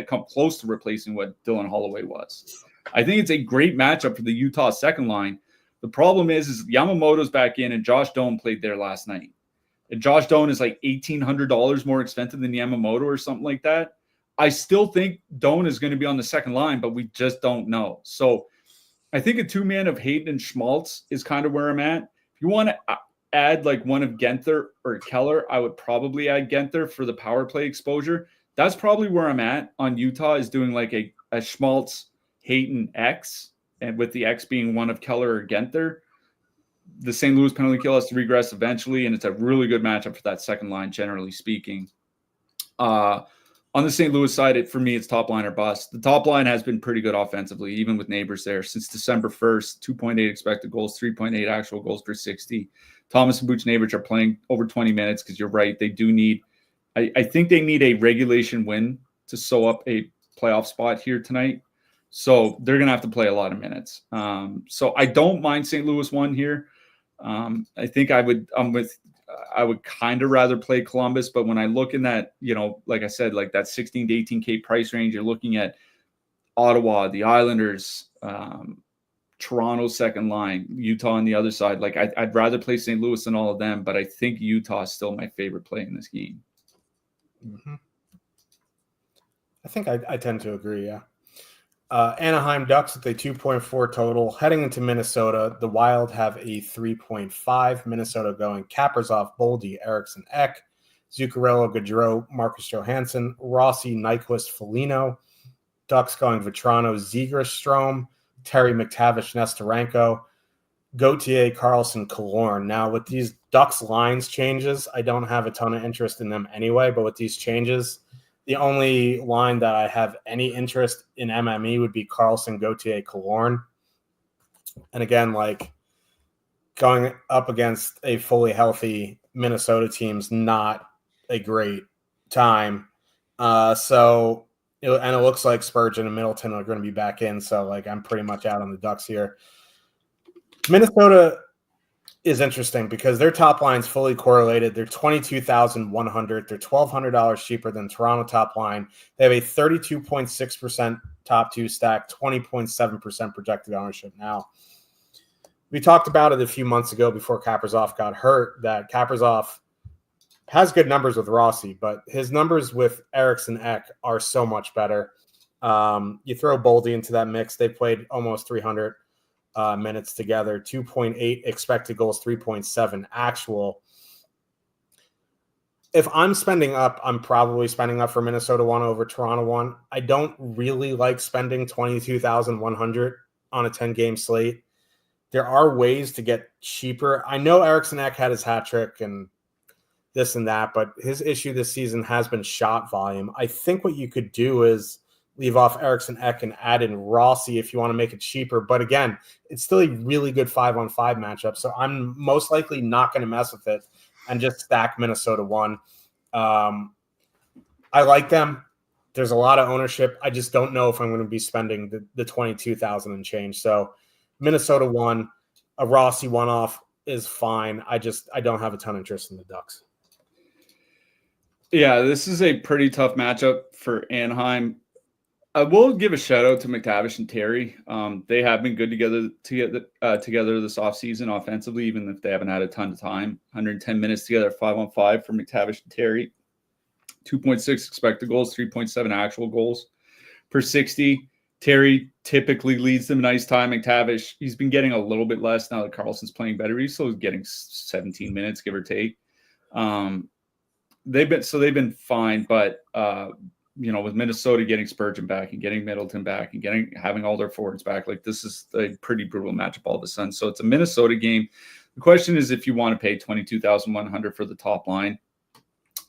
come close to replacing what Dylan Holloway was. I think it's a great matchup for the Utah second line. The problem is Yamamoto's back in and Josh Doan played there last night. And Josh Doan is like $1,800 more expensive than Yamamoto or something like that. I still think Doan is going to be on the second line, but we just don't know. So I think a 2-man of Hayden and Schmaltz is kind of where I'm at. If you want to add like one of Genther or Keller, I would probably add Genther for the power play exposure. That's probably where I'm at on Utah, is doing like a Schmaltz, Hayden X, and with the X being one of Keller or Genther. The St. Louis penalty kill has to regress eventually, and it's a really good matchup for that second line, generally speaking. On the St. Louis side, for me, it's top line or bust. The top line has been pretty good offensively, even with Neighbors there. Since December 1st, 2.8 expected goals, 3.8 actual goals per 60. Thomas and Buchnevich are playing over 20 minutes because you're right. They do need I think they need a regulation win to sew up a playoff spot here tonight. So they're going to have to play a lot of minutes. So I don't mind St. Louis 1 here. I think I would kind of rather play Columbus, but when I look in that, like I said, like that 16 to 18K price range, you're looking at Ottawa, the Islanders, Toronto's second line, Utah on the other side. Like I'd rather play St. Louis than all of them, but I think Utah is still my favorite play in this game. Mm-hmm. I think I tend to agree. Yeah. Anaheim Ducks with a 2.4 total. Heading into Minnesota, the Wild have a 3.5. Minnesota going Kaprizov, Boldy, Eriksson, Ek, Zuccarello, Gaudreau, Marcus Johansson, Rossi, Nyquist, Foligno. Ducks going Vetrano, Zegras, Strome, Terry, McTavish, Nestorenko, Gauthier, Carlson, Killorn. Now, with these Ducks lines changes, I don't have a ton of interest in them anyway, but with these changes, the only line that I have any interest in MME would be Carlson, Gauthier, Killorn. And again, like going up against a fully healthy Minnesota team's not a great time. And it looks like Spurgeon and Middleton are going to be back in. So like I'm pretty much out on the Ducks here. Minnesota is interesting because their top line's fully correlated. They're 22,100. They're $1,200 cheaper than Toronto top line. They have a 32.6% top two stack, 20.7% projected ownership. Now, we talked about it a few months ago before Kaprizov got hurt, that Kaprizov has good numbers with Rossi, but his numbers with Eriksson Ek are so much better. You throw Boldy into that mix. They played almost 300 minutes together, 2.8 expected goals, 3.7 actual. If I'm spending up, I'm probably spending up for Minnesota 1 over Toronto 1. I don't really like spending 22,100 on a 10-game slate. There are ways to get cheaper. I know Eriksson Ek had his hat trick and this and that, but his issue this season has been shot volume. I think what you could do is leave off Eriksson Ek and add in Rossi if you want to make it cheaper. But again, it's still a really good 5-on-5 matchup. So I'm most likely not going to mess with it and just stack Minnesota 1. I like them. There's a lot of ownership. I just don't know if I'm going to be spending the 22,000 and change. So Minnesota 1, a Rossi one-off is fine. I don't have a ton of interest in the Ducks. Yeah, this is a pretty tough matchup for Anaheim. I will give a shout out to McTavish and Terry. They have been good together this offseason offensively, even if they haven't had a ton of time. 110 minutes together, 5-on-5 for McTavish and Terry. 2.6 expected goals, 3.7 actual goals per 60. Terry typically leads them a nice time. McTavish, he's been getting a little bit less now that Carlson's playing better. He's still getting 17 minutes, give or take. They've been fine, but with Minnesota getting Spurgeon back and getting Middleton back and having all their forwards back, like this is a pretty brutal matchup all of a sudden. So it's a Minnesota game. The question is if you want to pay 22,100 for the top line.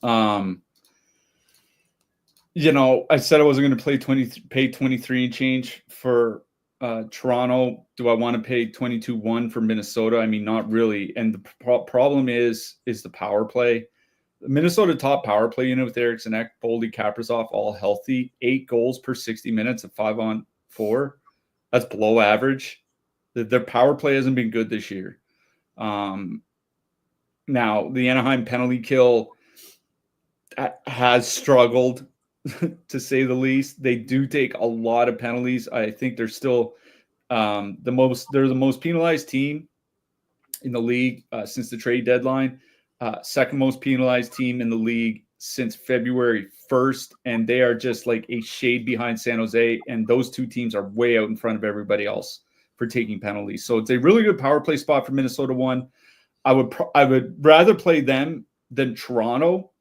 I said I wasn't going to pay 23 and change for Toronto. Do I want to pay 22-1 for Minnesota? I mean, not really. And the problem is the power play. The Minnesota top power play unit with Eriksson Ek, Boldy, Kaprizov, all healthy. 8 goals per 60 minutes at 5-on-4. That's below average. Their power play hasn't been good this year. Now, the Anaheim penalty kill has struggled, to say the least. They do take a lot of penalties. I think they're still they're the most penalized team in the league since the trade deadline. Second most penalized team in the league since February 1st, and they are just like a shade behind San Jose, and those two teams are way out in front of everybody else for taking penalties. So it's a really good power play spot for Minnesota 1. I would rather play them than Toronto.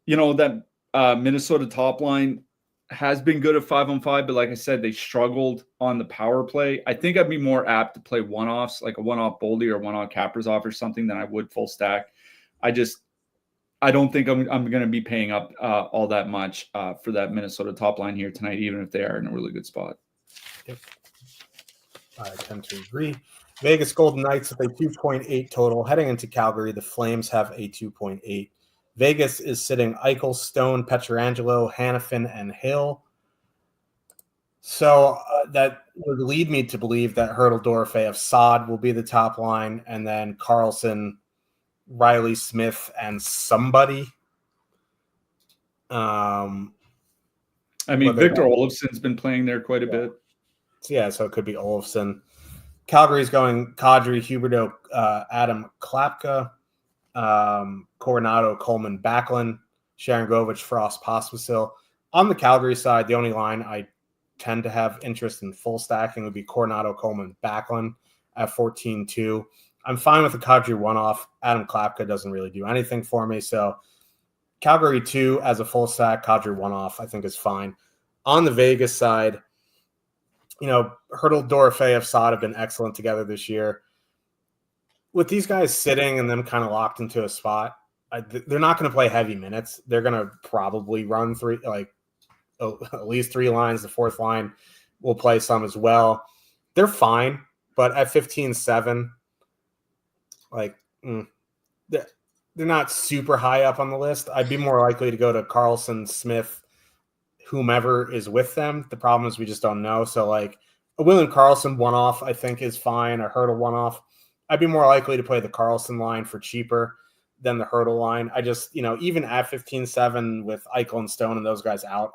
That Minnesota top line has been good at 5-on-5, but like I said, they struggled on the power play. I think I'd be more apt to play one-offs, like a one-off Boldy or one-off Kaprizov or something, than I would full stack. I don't think I'm going to be paying up all that much for that Minnesota top line here tonight, even if they are in a really good spot. Yep. I tend to agree. Vegas Golden Knights with a 2.8 total. Heading into Calgary, the Flames have a 2.8. Vegas is sitting Eichel, Stone, Pietrangelo, Hannafin, and Hill. So that would lead me to believe that Hurdle Dorfe of Sod will be the top line, and then Carlson, Riley Smith, and somebody. I mean, Victor Olofsson's been playing there quite a bit. Yeah, so it could be Olofsson. Calgary's going Kadri, Huberdeau, Adam Klapka, Coronado, Coleman, Backlund, Sharangovich, Frost, Pospisil. On the Calgary side, the only line I tend to have interest in full stacking would be Coronado, Coleman, Backlund at 14-2. I'm fine with the Kadri one-off. Adam Klapka doesn't really do anything for me, so Calgary 2 as a full stack, Kadri one-off I think is fine. On the Vegas side, Hurdle, Dorfe, of Sod have been excellent together this year. With these guys sitting and them kind of locked into a spot, they're not going to play heavy minutes. They're going to probably run at least 3 lines. The fourth line will play some as well. They're fine, but at 15-7, they're not super high up on the list. I'd be more likely to go to Carlson, Smith, whomever is with them. The problem is we just don't know. So a William Karlsson one-off I think is fine. A Hurdle one-off. I'd be more likely to play the Karlsson line for cheaper than the Hurdle line. I just, even at 15-7 with Eichel and Stone and those guys out,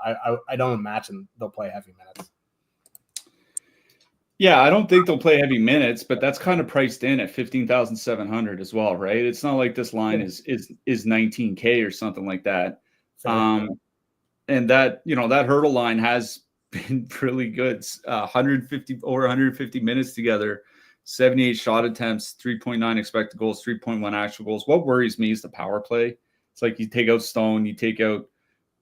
I don't imagine they'll play heavy minutes. Yeah, I don't think they'll play heavy minutes, but that's kind of priced in at 15,700 as well, right? It's not like this line is 19K or something like that. And that, that Hurdle line has been really good. 150 minutes together, 78 shot attempts, 3.9 expected goals, 3.1 actual goals. What worries me is the power play. It's like you take out Stone, you take out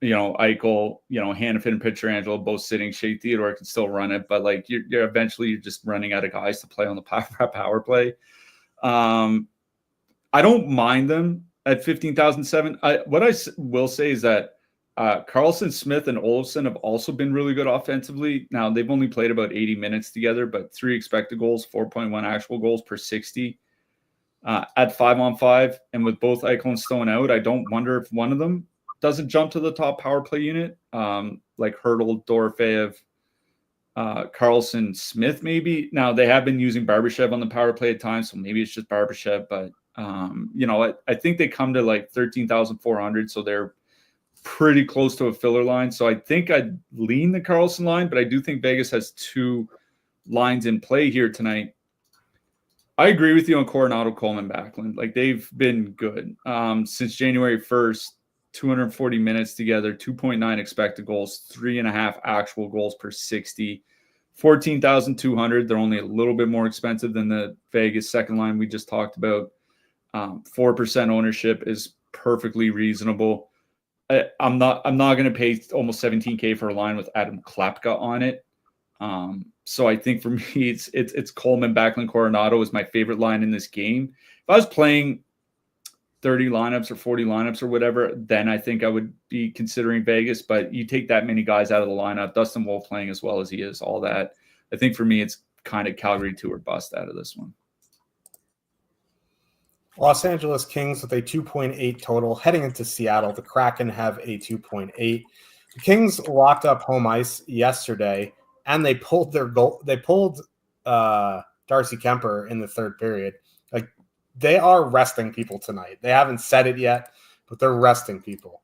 Eichel, Hanifin and Pietrangelo both sitting. Shea Theodore can still run it, but you're eventually just running out of guys to play on the power play. I don't mind them at 15,007. What I will say is that Karlsson, Smith, and Olofsson have also been really good offensively. Now they've only played about 80 minutes together, but 3 expected goals, 4.1 actual goals per 60 at 5-on-5. And with both Eichel and Stone out, I don't wonder if one of them doesn't jump to the top power play unit, like Hurdle, Dorofeyev, Karlsson, Smith, maybe. Now, they have been using Barbashev on the power play at times, so maybe it's just Barbashev. But, I think they come to 13,400, so they're pretty close to a filler line. So I think I'd lean the Karlsson line, but I do think Vegas has 2 lines in play here tonight. I agree with you on Coronado, Coleman, Backlund. They've been good since January 1st. 240 minutes together, 2.9 expected goals, 3.5 actual goals per 60, 14,200. They're only a little bit more expensive than the Vegas second line we just talked about. 4% ownership is perfectly reasonable. I'm not going to pay almost 17K for a line with Adam Klapka on it. So I think for me, it's Coleman, Backlund, Coronado is my favorite line in this game. If I was playing 30 lineups or 40 lineups or whatever, then I think I would be considering Vegas. But you take that many guys out of the lineup, Dustin Wolf playing as well as he is, all that. I think for me, it's kind of Calgary 2 or bust out of this one. Los Angeles Kings with a 2.8 total heading into Seattle. The Kraken have a 2.8. The Kings locked up home ice yesterday, and they pulled their goal. They pulled Darcy Kemper in the third period. They are resting people tonight. They haven't said it yet, but they're resting people.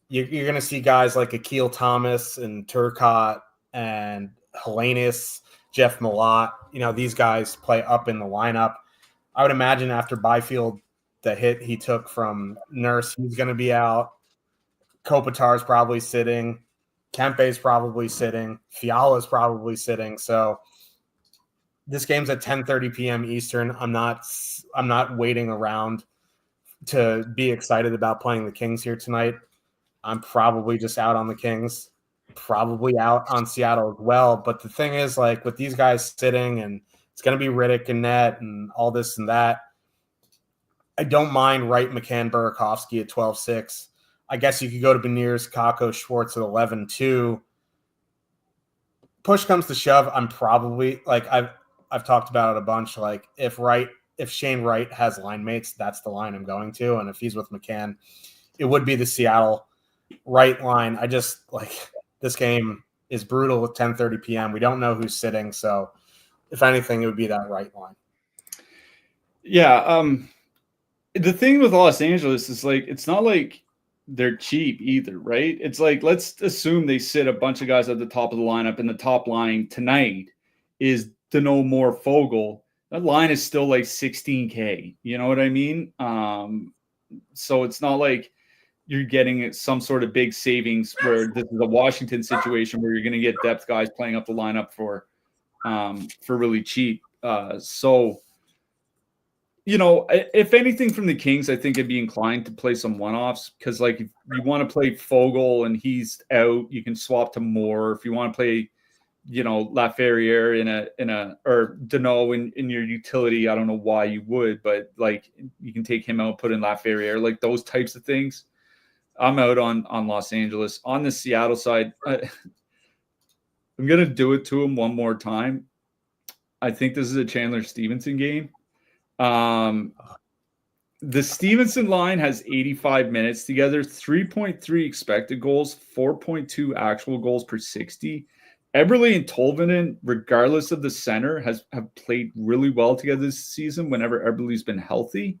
You're going to see guys like Akil Thomas and Turcotte and Helenius, Jeff Malott. These guys play up in the lineup. I would imagine after Byfield, the hit he took from Nurse, he's going to be out. Kopitar's probably sitting. Kempe's probably sitting. Fiala's probably sitting. So this game's at 10:30 p.m. Eastern. I'm not waiting around to be excited about playing the Kings here tonight. I'm probably just out on the Kings, probably out on Seattle as well. But the thing is, with these guys sitting, and it's going to be Riddick and Net and all this and that, I don't mind Wright, McCann, Burakovsky at 12-6. I guess you could go to Beniers, Kako, Schwartz at 11-2. Push comes to shove, I'm probably I've talked about it a bunch. If Shane Wright has line mates, that's the line I'm going to. And if he's with McCann, it would be the Seattle Wright line. I just this game. is brutal at 10:30 p.m. We don't know who's sitting, so if anything, it would be that right line. Yeah. The thing with Los Angeles is like it's not like they're cheap either, right? It's like let's assume they sit a bunch of guys at the top of the lineup, and the top line tonight is Danault, Moore, Fogle. That line is still like 16K. You know what I mean? So it's not like you're getting some sort of big savings where this is a Washington situation where you're going to get depth guys playing up the lineup for really cheap. So, you know, if anything from the Kings, I think I'd be inclined to play some one-offs because, like, if you want to play Fogle and he's out, you can swap to Moore. If you want to play, you know, Laferriere or Danault in your utility, I don't know why you would, but like you can take him out, put in Laferriere, like those types of things. I'm out on Los Angeles. On the Seattle side, I'm going to do it to him one more time. I think this is a Chandler Stevenson game. The Stevenson line has 85 minutes together, 3.3 expected goals, 4.2 actual goals per 60. Eberle and Tolvanen, regardless of the center, have played really well together this season whenever Eberle's been healthy.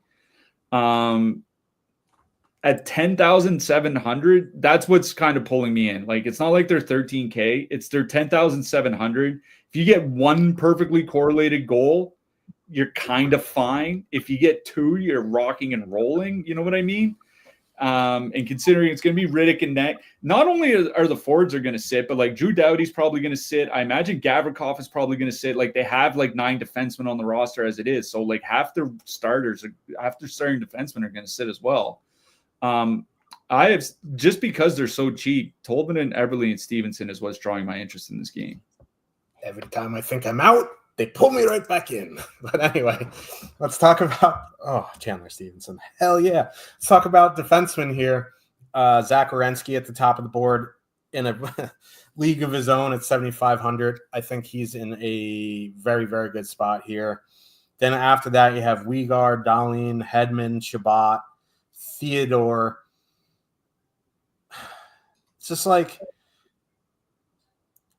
At 10,700, that's what's kind of pulling me in. Like, it's not like they're 13K. It's they're 10,700. If you get one perfectly correlated goal, you're kind of fine. If you get two, you're rocking and rolling. You know what I mean? And considering it's going to be Riddick and Neck, not only are the forwards are going to sit, but like Drew Doughty's probably going to sit. I imagine Gavrikov is probably going to sit. Like they have like 9 defensemen on the roster as it is. So like half their starting defensemen are going to sit as well. I have, just because they're so cheap, Tolvanen, Eberle, and Stevenson is what's drawing my interest in this game. Every time I think I'm out, they pull me right back in. But anyway, let's talk about Chandler Stevenson. Hell yeah. Let's talk about defensemen here. Zach Werenski at the top of the board in a league of his own at 7,500. I think he's in a very, very good spot here. Then after that, you have Weegar, Dahlin, Hedman, Shabbat, Theodore. It's just like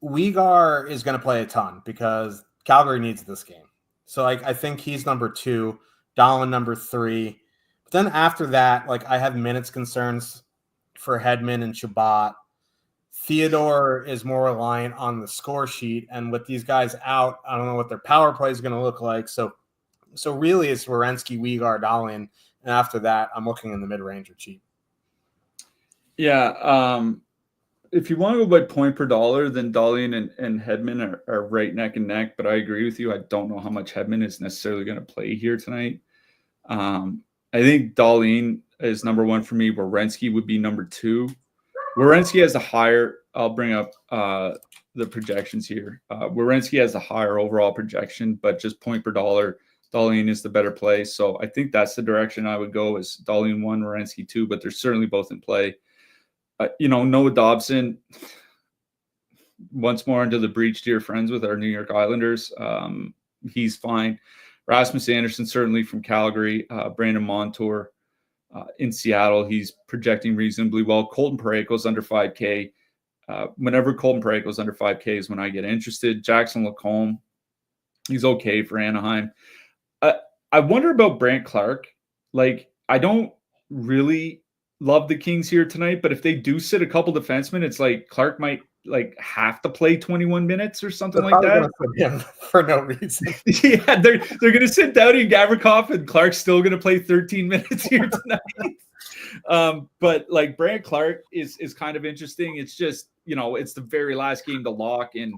Weegar is going to play a ton because Calgary needs this game. So I think he's number 2, Dahlin number 3. But then after that, like I have minutes concerns for Hedman and Shabbat. Theodore is more reliant on the score sheet, and with these guys out, I don't know what their power play is going to look like. So really, it's Werenski, Weegar, Dahlin, and after that, I'm looking in the mid-range or cheap. Yeah, if you want to go by point per dollar, then Dahlin and Hedman are right neck and neck. But I agree with you. I don't know how much Hedman is necessarily going to play here tonight. I think Dahlin is number 1 for me. Werenski would be number 2. Werenski has a higher. I'll bring up the projections here. Werenski has a higher overall projection, but just point per dollar, Dahlin is the better play. So I think that's the direction I would go, is Dahlin 1, Werenski 2, but they're certainly both in play. Noah Dobson, once more into the breach, dear friends with our New York Islanders. He's fine. Rasmus Anderson, certainly from Calgary. Brandon Montour in Seattle, he's projecting reasonably well. Colton Parayko's under 5K. Whenever Colton Parayko's under 5K is when I get interested. Jackson Lacombe, he's okay for Anaheim. I wonder about Brandt Clark. Like, I don't really love the Kings here tonight, but if they do sit a couple defensemen, it's like Clark might like have to play 21 minutes or something like that. Him for no reason. Yeah, they're going to sit Doughty and Gavrikov, and Clark's still going to play 13 minutes here tonight. But like Brandt Clark is kind of interesting. It's just, it's the very last game to lock, and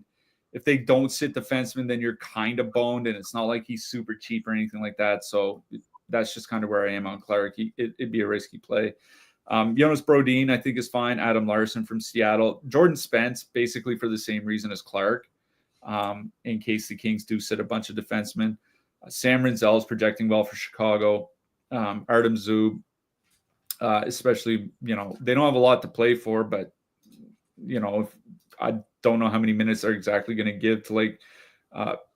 if they don't sit defensemen, then you're kind of boned, and it's not like he's super cheap or anything like that. So that's just kind of where I am on Clark. It'd be a risky play. Jonas Brodin, I think, is fine. Adam Larson from Seattle. Jordan Spence, basically for the same reason as Clark, in case the Kings do sit a bunch of defensemen. Sam Rinzel is projecting well for Chicago. Artem Zub, especially, they don't have a lot to play for, but, if I don't know how many minutes they're exactly going to give to like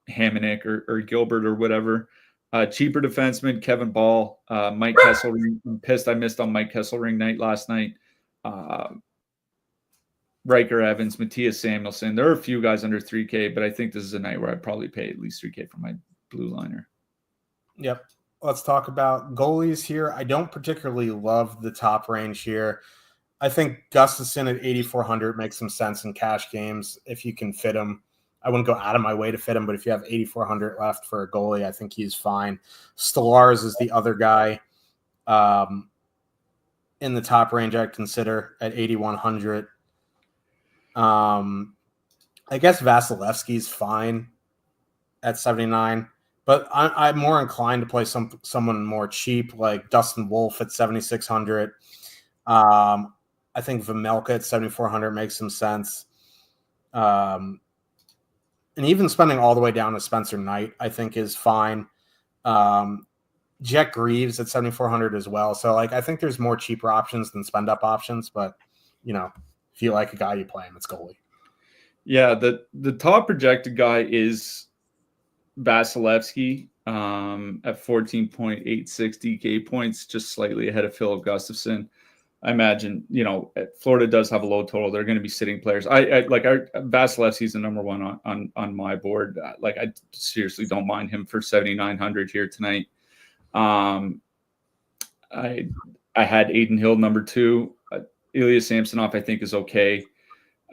Hamonic or Gilbert or whatever. Cheaper defenseman, Kevin Ball, Mike Kesselring. I'm pissed I missed on Mike Kesselring night last night. Riker Evans, Matthias Samuelsson. There are a few guys under 3K, but I think this is a night where I'd probably pay at least 3K for my blue liner. Yep. Let's talk about goalies here. I don't particularly love the top range here. I think Gustafsson at 8,400 makes some sense in cash games if you can fit him. I wouldn't go out of my way to fit him, but if you have 8,400 left for a goalie, I think he's fine. Stolarz is the other guy in the top range I'd consider at 8,100. I guess Vasilevsky's fine at 79, but I'm more inclined to play someone more cheap like Dustin Wolf at 7,600. I think Vejmelka at 7,400 makes some sense. And even spending all the way down to Spencer Knight, I think is fine. Jet Greaves at 7,400 as well. So I think there's more cheaper options than spend up options, but if you like a guy, you play him. It's goalie. Yeah, the top projected guy is Vasilevsky at 14.86 DK points, just slightly ahead of Philip Gustafsson. I imagine, Florida does have a low total. They're going to be sitting players. Vasilevsky's the number one on my board. I seriously don't mind him for 7,900 here tonight. I had Aiden Hill number 2. Ilya Samsonov, I think, is okay.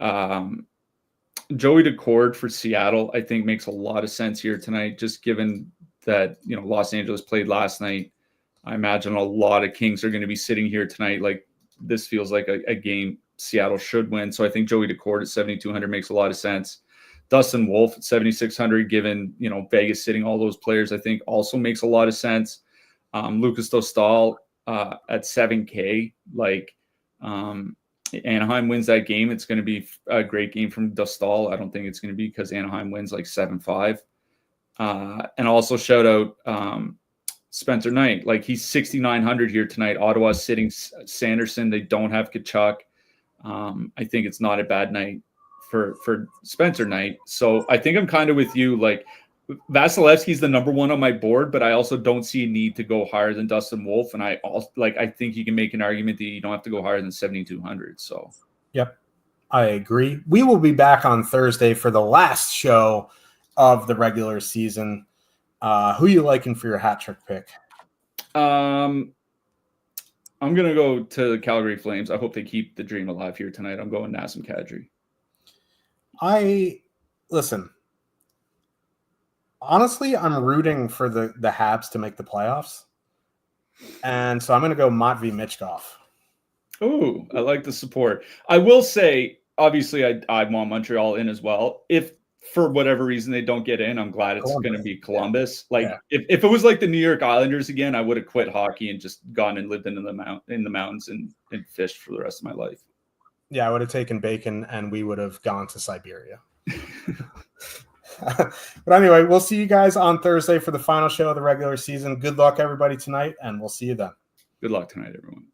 Joey Decord for Seattle, I think, makes a lot of sense here tonight, just given that, Los Angeles played last night. I imagine a lot of Kings are going to be sitting here tonight. This feels like a game Seattle should win. So I think Joey Decord at 7,200 makes a lot of sense. Dustin Wolf at 7,600, given, Vegas sitting all those players, I think also makes a lot of sense. Lucas Dostal at 7K, Anaheim wins that game. It's going to be a great game from Dostal. I don't think it's going to be because Anaheim wins 7-5. And also shout out Spencer Knight. He's 6,900 here tonight. Ottawa's sitting Sanderson. They don't have Kachuk. I think it's not a bad night for Spencer Knight. So I think I'm kind of with you. Vasilevsky's the number 1 on my board, but I also don't see a need to go higher than Dustin Wolf. And I also I think you can make an argument that you don't have to go higher than 7,200. So, yep, I agree. We will be back on Thursday for the last show of the regular season. Who are you liking for your hat trick pick? I'm gonna go to the Calgary Flames. I hope they keep the dream alive here tonight. I'm going Nazem Kadri. Honestly, I'm rooting for the Habs to make the playoffs. And so I'm going to go Matvei Michkov. Oh, I like the support. I will say, obviously, I want Montreal in as well. If for whatever reason they don't get in, I'm glad it's going to be Columbus. If it was like the New York Islanders again, I would have quit hockey and just gone and lived in the mountains and fished for the rest of my life. Yeah, I would have taken bacon and we would have gone to Siberia. But anyway, we'll see you guys on Thursday for the final show of the regular season. Good luck, everybody, tonight, and we'll see you then. Good luck tonight, everyone.